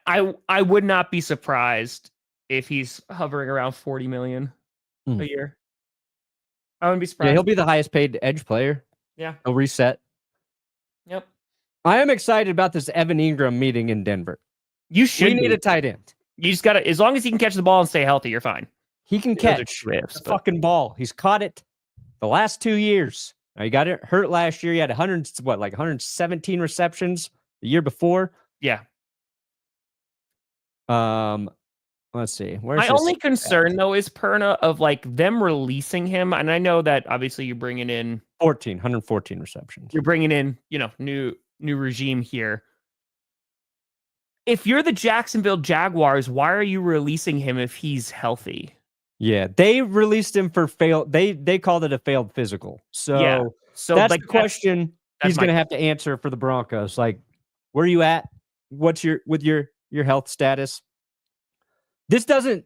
I would not be surprised if he's hovering around 40 million a year. I wouldn't be surprised. Yeah, he'll be the highest paid edge player. Yeah. He'll reset. Yep. I am excited about this Evan Ingram meeting in Denver. You should. We need a tight end. You just gotta, as long as he can catch the ball and stay healthy, you're fine. He can catch the fucking ball. He's caught it the last 2 years. Now, he got it hurt last year. He had 117 receptions the year before. Yeah. Let's see. My only concern though is Perna of like them releasing him, and I know that obviously you're bringing in 114 receptions. You're bringing in, new regime here. If you're the Jacksonville Jaguars, why are you releasing him if he's healthy? Yeah, they released him for failed. They called it a failed physical. So, yeah. So that's like, the question he's going to have to answer for the Broncos. Like, where are you at? What's your health status? This doesn't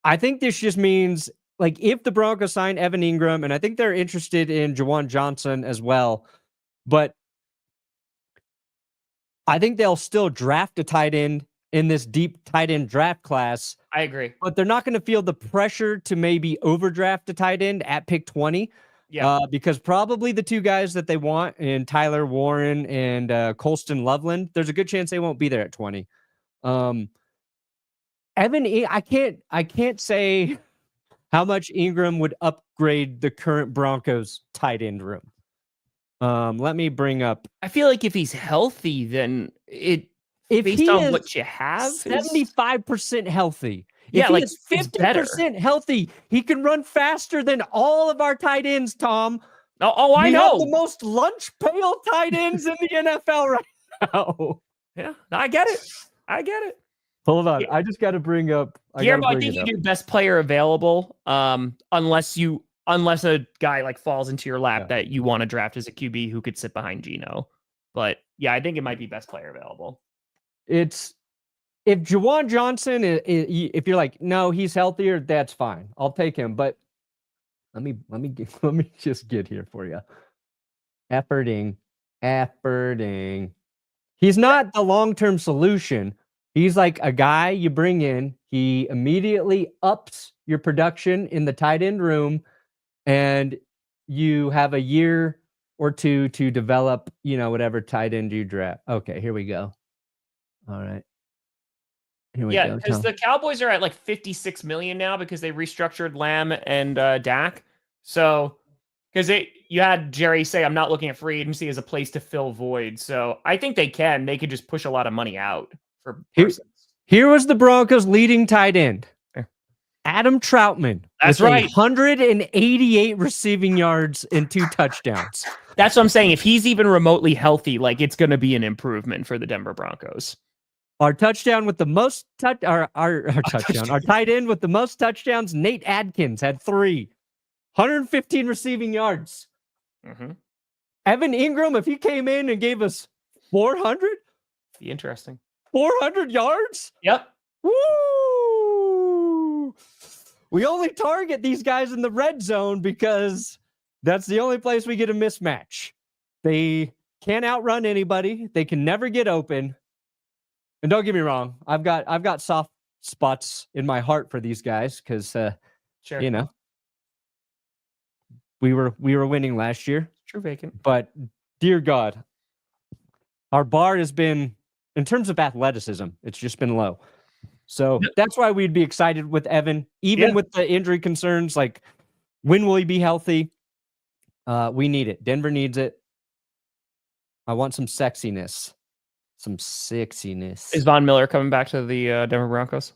I think this just means if the Broncos sign Evan Ingram, and I think they're interested in Juwan Johnson as well, but I think they'll still draft a tight end in this deep tight end draft class. I agree. But they're not going to feel the pressure to maybe overdraft a tight end at pick 20. Yeah. Because probably the two guys that they want in Tyler Warren and Colston Loveland, there's a good chance they won't be there at 20. I can't say how much Ingram would upgrade the current Broncos tight end room. Let me bring up. I feel like if he's healthy, then based on what you have, 75% healthy. Yeah, if he is 50% healthy, he can run faster than all of our tight ends, Tom. I know. We have the most lunch pail tight ends in the NFL right now. Yeah, I get it. Hold on. I just got to bring up. I think you do best player available, unless a guy falls into your lap that you want to draft as a QB who could sit behind Geno. But yeah, I think it might be best player available. It's if Juwan Johnson, if you're no, he's healthier, that's fine. I'll take him. But let me just get here for you. Efforting. He's not the long-term solution. He's like a guy you bring in. He immediately ups your production in the tight end room, and you have a year or two to develop, whatever tight end you draft. Okay, here we go. All right. Here we go. Yeah, because the Cowboys are at 56 million now because they restructured Lamb and Dak. So, because you had Jerry say, I'm not looking at free agency as a place to fill void. So I think they could just push a lot of money out for Parsons. Here was the Broncos' leading tight end, Adam Troutman. That's right. 188 receiving yards and 2 touchdowns. That's what I'm saying. If he's even remotely healthy, it's going to be an improvement for the Denver Broncos. Our touchdown with the most our tight end with the most touchdowns, Nate Adkins had 3. 115 receiving yards. Mm-hmm. Evan Ingram, if he came in and gave us 400, be interesting. 400 yards? Yep. Woo! We only target these guys in the red zone because that's the only place we get a mismatch. They can't outrun anybody. They can never get open. And don't get me wrong, I've got soft spots in my heart for these guys because sure. We were winning last year. True vacant. But dear God, our bar has been, in terms of athleticism, it's just been low. So that's why we'd be excited with Evan, even with the injury concerns. When will he be healthy? We need it. Denver needs it. I want some sexiness. Some sexiness. Is Von Miller coming back to the Denver Broncos?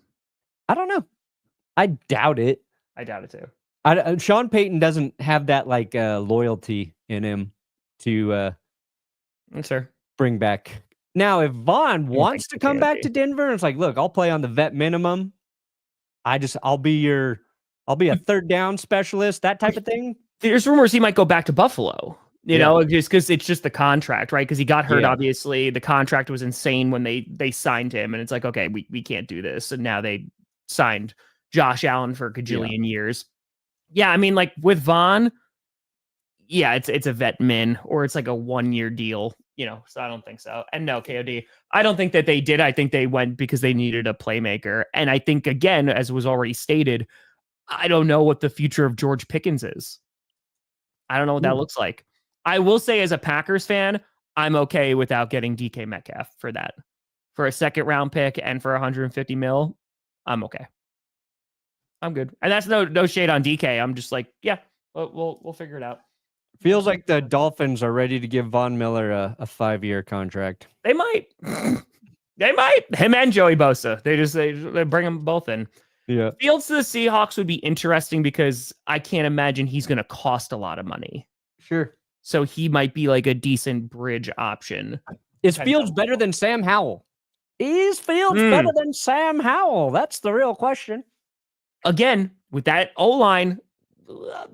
I don't know. I doubt it. I doubt it too. Sean Payton doesn't have that like loyalty in him to Sure. bring back. Now, if Vaughn wants to come back KOD. to Denver, it's like, look, I'll play on the vet minimum. I'll be a third down specialist, that type of thing. There's rumors he might go back to Buffalo. You Yeah. know, just because it's just the contract, right? Because he got hurt. Yeah. Obviously, the contract was insane when they signed him, and it's like, okay, we can't do this. And now they signed Josh Allen for a gajillion years. Yeah, I mean, like with Vaughn, yeah, it's a vet min or it's like a 1-year deal, you know. So I don't think so. And no, KOD, I don't think that they did. I think they went because they needed a playmaker. And I think, again, as was already stated, I don't know what the future of George Pickens is. I don't know what that looks like. I will say, as a Packers fan, I'm okay without getting DK Metcalf for that. For a second round pick and for 150 mil, I'm okay. I'm good. And that's no shade on DK. I'm just like, yeah, we'll figure it out. Feels like the Dolphins are ready to give Von Miller a 5-year contract. They might. They might. Him and Joey Bosa. They bring them both in. Yeah. Fields to the Seahawks would be interesting because I can't imagine he's going to cost a lot of money. Sure. So he might be like a decent bridge option. Is Fields better than Sam Howell? Is Fields better than Sam Howell? That's the real question. Again, with that O-line,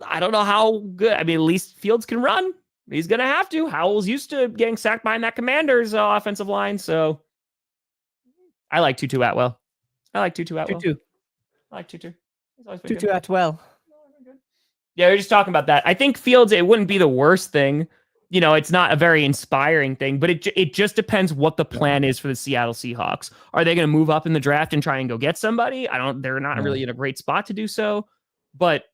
I don't know how good. I mean, at least Fields can run. He's going to have to. Howell's used to getting sacked behind that Commanders offensive line. So I like Tutu Atwell. I like Tutu Atwell. I like Tutu. Tutu Atwell. Yeah, we're just talking about that. I think Fields, it wouldn't be the worst thing. You know, it's not a very inspiring thing, but it just depends what the plan is for the Seattle Seahawks. Are they going to move up in the draft and try and go get somebody? They're not really in a great spot to do so. But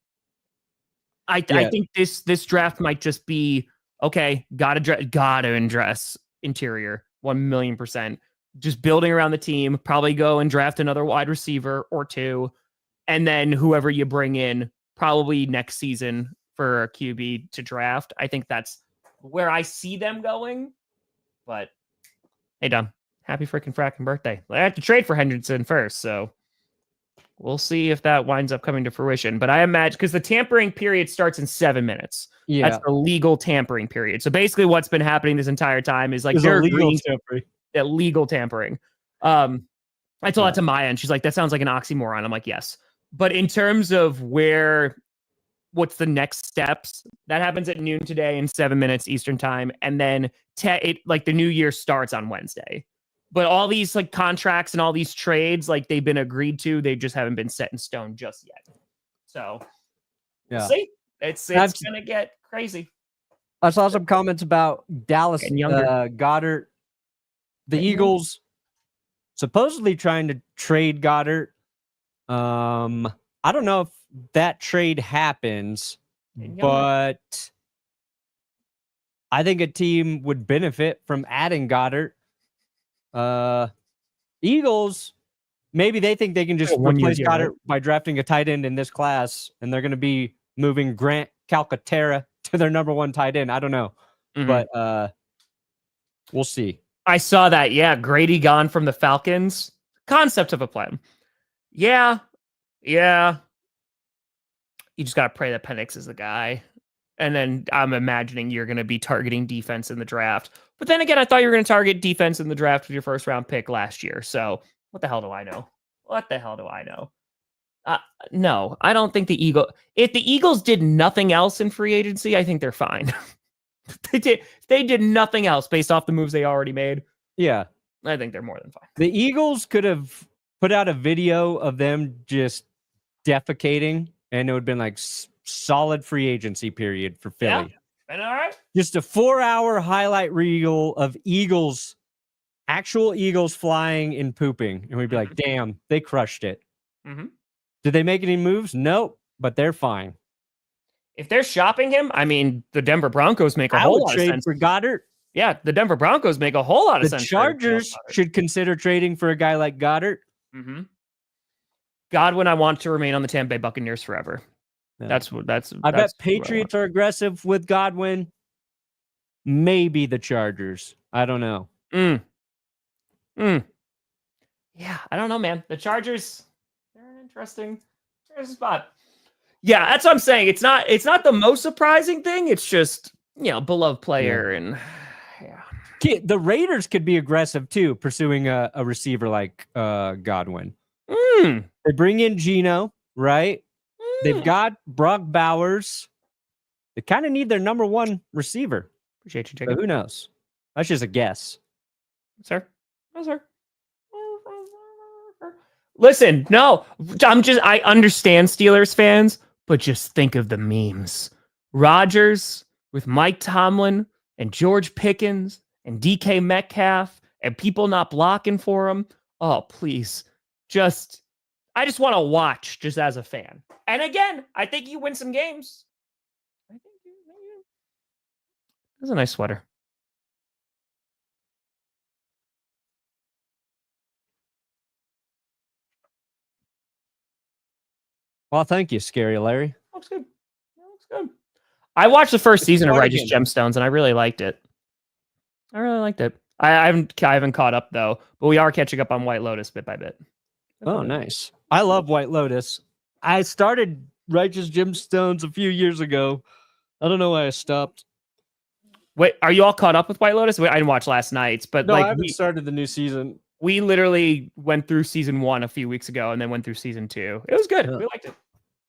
I think this draft might just be, okay, gotta address interior 1,000,000%. Just building around the team, probably go and draft another wide receiver or two. And then whoever you bring in, probably next season for a QB to draft. I think that's where I see them going. But hey, Dom, happy freaking fracking birthday. I have to trade for Henderson first, so we'll see if that winds up coming to fruition. But I imagine, because the tampering period starts in 7 minutes. Yeah. That's the legal tampering period. So basically what's been happening this entire time is like There's they're illegal tampering. Illegal tampering. I told that to Maya, and she's like, that sounds like an oxymoron. I'm like, yes. But in terms of what's the next steps, that happens at noon today in 7 minutes Eastern time. And then the new year starts on Wednesday. But all these like contracts and all these trades, like they've been agreed to, they just haven't been set in stone just yet. So we'll see. It's going to get crazy. I saw some comments about Dallas Goddard. The Eagles supposedly trying to trade Goddard. I don't know if that trade happens, but I think a team would benefit from adding Goddard. Eagles, maybe they think they can just replace Goddard by drafting a tight end in this class, and they're going to be moving Grant Calcaterra to their number 1 tight end. I don't know, but we'll see. I saw that. Yeah, Grady gone from the Falcons. Concept of a plan. Yeah. You just got to pray that Penix is the guy. And then I'm imagining you're going to be targeting defense in the draft. But then again, I thought you were going to target defense in the draft with your first round pick last year. So what the hell do I know? No, I don't think if the Eagles did nothing else in free agency, I think they're fine. They did nothing else based off the moves they already made. Yeah. I think they're more than fine. The Eagles could have put out a video of them just defecating, and it would have been like solid free agency period for Philly. Yeah, been all right. Just a 4-hour highlight reel of actual Eagles flying and pooping. And we'd be like, damn, they crushed it. Mm-hmm. Did they make any moves? Nope, but they're fine. If they're shopping him, I mean, the Denver Broncos make a whole lot of sense. For Goddard. Yeah, the Denver Broncos make a whole lot of sense. The Chargers should consider trading for a guy like Goddard. Mm-hmm. Godwin, I want to remain on the Tampa Bay Buccaneers forever. Yeah. I bet Patriots are aggressive with Godwin. Maybe the Chargers. I don't know. Yeah, I don't know, man. The Chargers, they're an interesting spot. Yeah, that's what I'm saying. It's not the most surprising thing. It's just, beloved player and The Raiders could be aggressive too, pursuing a receiver like Godwin. They bring in Geno, right? They've got Brock Bowers. They kind of need their number one receiver. Appreciate you, But Jacob. who knows? That's just a guess. Sir. No, sir. Listen, no, I understand Steelers fans, but just think of the memes. Rodgers with Mike Tomlin and George Pickens and DK Metcalf and people not blocking for him. Oh, please. I just want to watch just as a fan. And again, I think you win some games. I think you. That's a nice sweater. Well, thank you, Scary Larry. Looks good. Looks good. I watched the first season of Righteous Gemstones, and I really liked it. I haven't caught up though, but we are catching up on White Lotus bit by bit. Oh, nice. I love White Lotus. I started Righteous Gemstones a few years ago. I don't know why I stopped. Wait, are you all caught up with White Lotus? I didn't watch last night's, but no, I haven't started the new season. We literally went through season 1 a few weeks ago and then went through season 2. It was good. We liked it.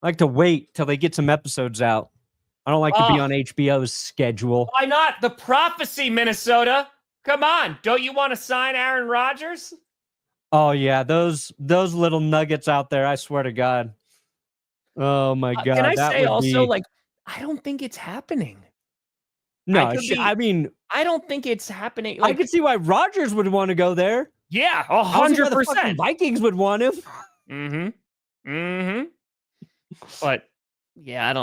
I like to wait till they get some episodes out. I don't like to be on HBO's schedule. Why not? The Prophecy, Minnesota. Come on. Don't you want to sign Aaron Rodgers? Oh, yeah. Those little nuggets out there. I swear to God. Oh, my God. Can I say also, I don't think it's happening. No, I mean, I don't think it's happening. I could see why Rodgers would want to go there. Yeah, 100%. Vikings would want him. But yeah, I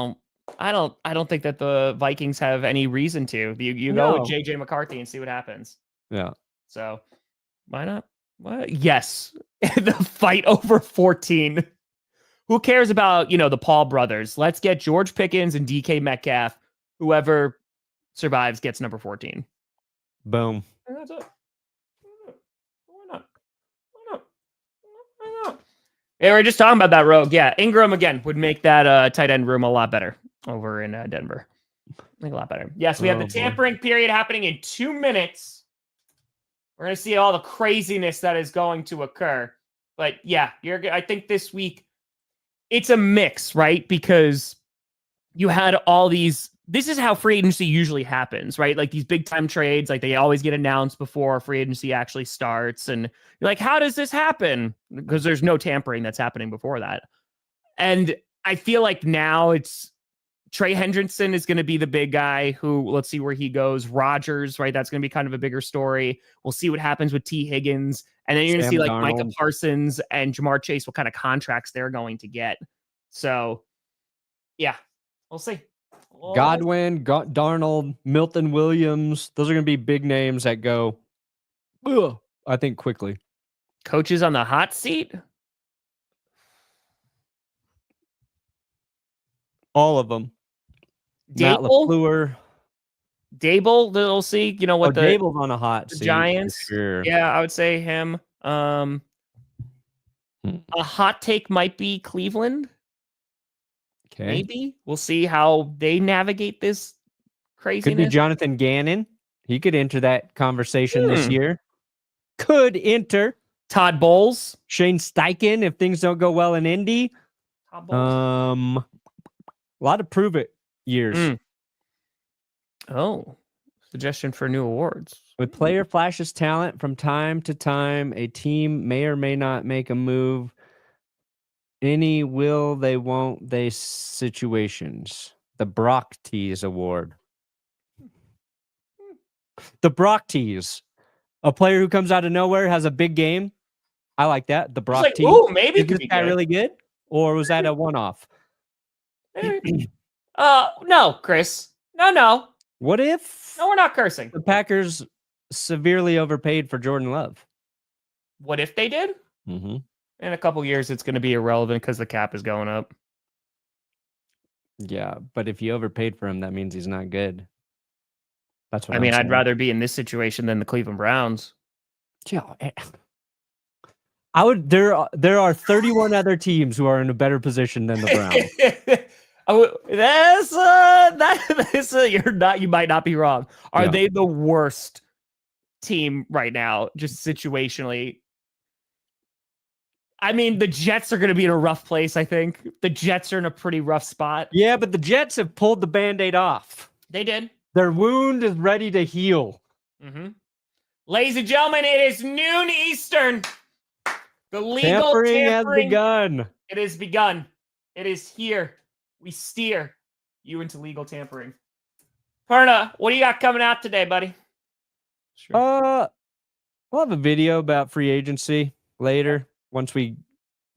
don't think that the Vikings have any reason to. You go with JJ McCarthy and see what happens. Yeah. So why not? Yes. The fight over 14. Who cares about, the Paul brothers? Let's get George Pickens and DK Metcalf. Whoever survives gets number 14. Boom. And that's it. Why not? Yeah, we're just talking about that rogue. Yeah, Ingram again would make that tight end room a lot better over in Denver. Make a lot better. Yes, we have the tampering period happening in 2 minutes. We're going to see all the craziness that is going to occur. But yeah, I think this week it's a mix, right? Because you had all these. This is how free agency usually happens, right? Like these big time trades, like they always get announced before free agency actually starts. And you're like, how does this happen? Because there's no tampering that's happening before that. And I feel like now it's Trey Hendrickson is going to be the big guy who, let's see where he goes. Rodgers, right? That's going to be kind of a bigger story. We'll see what happens with T. Higgins. And then you're going to see like Darnold. Micah Parsons and Jamar Chase, what kind of contracts they're going to get. So yeah, we'll see. Godwin, Darnold, Milton Williams. Those are going to be big names that go, I think, quickly. Coaches on the hot seat? All of them. Dable? Matt LaFleur. Dable, we'll see. What Dable's on a hot seat. Giants. Sure. Yeah, I would say him. A hot take might be Cleveland. Okay. Maybe. We'll see how they navigate this craziness. Could be Jonathan Gannon. He could enter that conversation this year. Could enter. Todd Bowles. Shane Steichen if things don't go well in Indy. Todd Bowles. A lot of prove it years. Oh, suggestion for new awards. With player flashes talent from time to time, a team may or may not make a move. Any will, they won't, they situations. The Brock Tease Award. The Brock Tease. A player who comes out of nowhere, has a big game. I like that. The Brock Tease. Oh, maybe Is this guy really good? Or was that a one-off? No, Chris. No. What if No, we're not cursing. the Packers severely overpaid for Jordan Love? What if they did? Mm-hmm. In a couple years, it's going to be irrelevant because the cap is going up. Yeah, but if you overpaid for him, that means he's not good. That's what I mean, I'm I'd saying. rather be in this situation than the Cleveland Browns. Yeah, I would. There are 31 other teams who are in a better position than the Browns. You might not be wrong. Are Yeah. they the worst team right now, just situationally? I mean, the Jets are going to be in a rough place, I think. The Jets are in a pretty rough spot. Yeah, but the Jets have pulled the Band-Aid off. They did. Their wound is ready to heal. Mm-hmm. Ladies and gentlemen, it is noon Eastern. The legal Tampering has begun. It has begun. It is here. We steer you into legal tampering. Perna, what do you got coming out today, buddy? We'll have a video about free agency later once we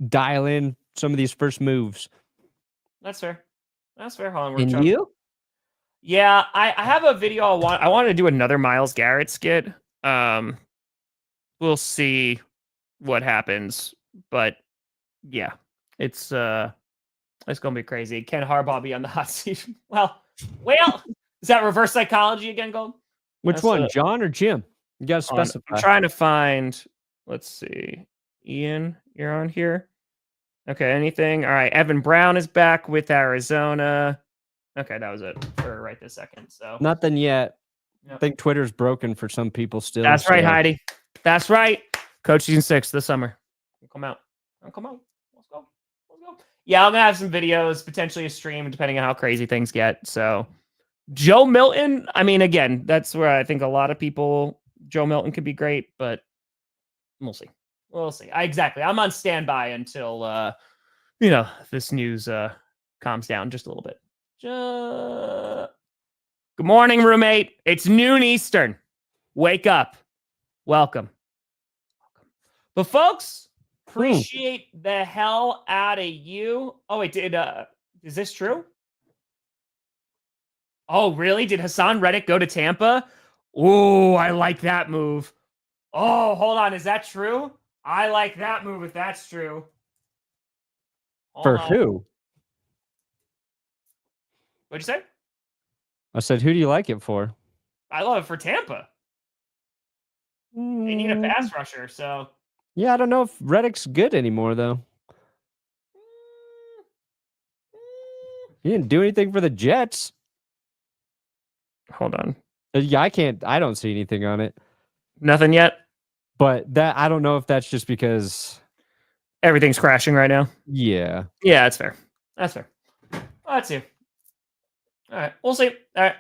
dial in some of these first moves. That's fair. That's fair. Hold on. And you? Yeah, I have a video I want to do another Myles Garrett skit. We'll see what happens, but yeah, it's gonna be crazy. Can Harbaugh be on the hot seat? Well, is that reverse psychology again, Gold? Which one, John or Jim? You gotta specify. I'm trying to find. Let's see, Ian, you're on here. Okay, anything? All right, Evan Brown is back with Arizona. Okay, that was it for right this second. So nothing yet. Yep. I think Twitter's broken for some people still. That's right, Heidi. That's right. Coach season 6 this summer. Come out. Come out. Let's go. Yeah, I'm gonna have some videos, potentially a stream, depending on how crazy things get. So Joe Milton, I mean, again, that's where I think a lot of people, Joe Milton could be great, but we'll see. We'll see. Exactly. I'm on standby until this news calms down just a little bit. Good morning, roommate. It's noon Eastern. Wake up. Welcome. But folks, appreciate the hell out of you. Oh, wait, is this true? Oh, really? Did Hassan Reddick go to Tampa? Oh, I like that move. Oh, hold on. Is that true? I like that move if that's true. For who? What'd you say? I said, who do you like it for? I love it for Tampa. They need a pass rusher, so. Yeah, I don't know if Reddick's good anymore, though. He didn't do anything for the Jets. Hold on. Yeah, I don't see anything on it. Nothing yet? But I don't know if that's just because everything's crashing right now. Yeah. Yeah, that's fair. That's fair. Let's see. All right. We'll see. All right.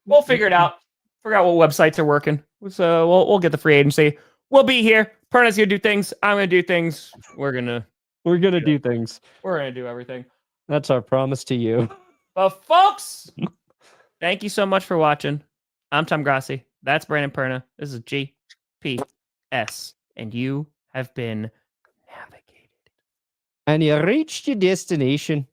We'll figure it out. Figure out what websites are working. So we'll get the free agency. We'll be here. Perna's gonna do things. I'm gonna do things. We're gonna do things. We're gonna do everything. That's our promise to you. But folks, thank you so much for watching. I'm Tom Grossi. That's Brandon Perna. This is GPS. And you have been navigated. And you reached your destination.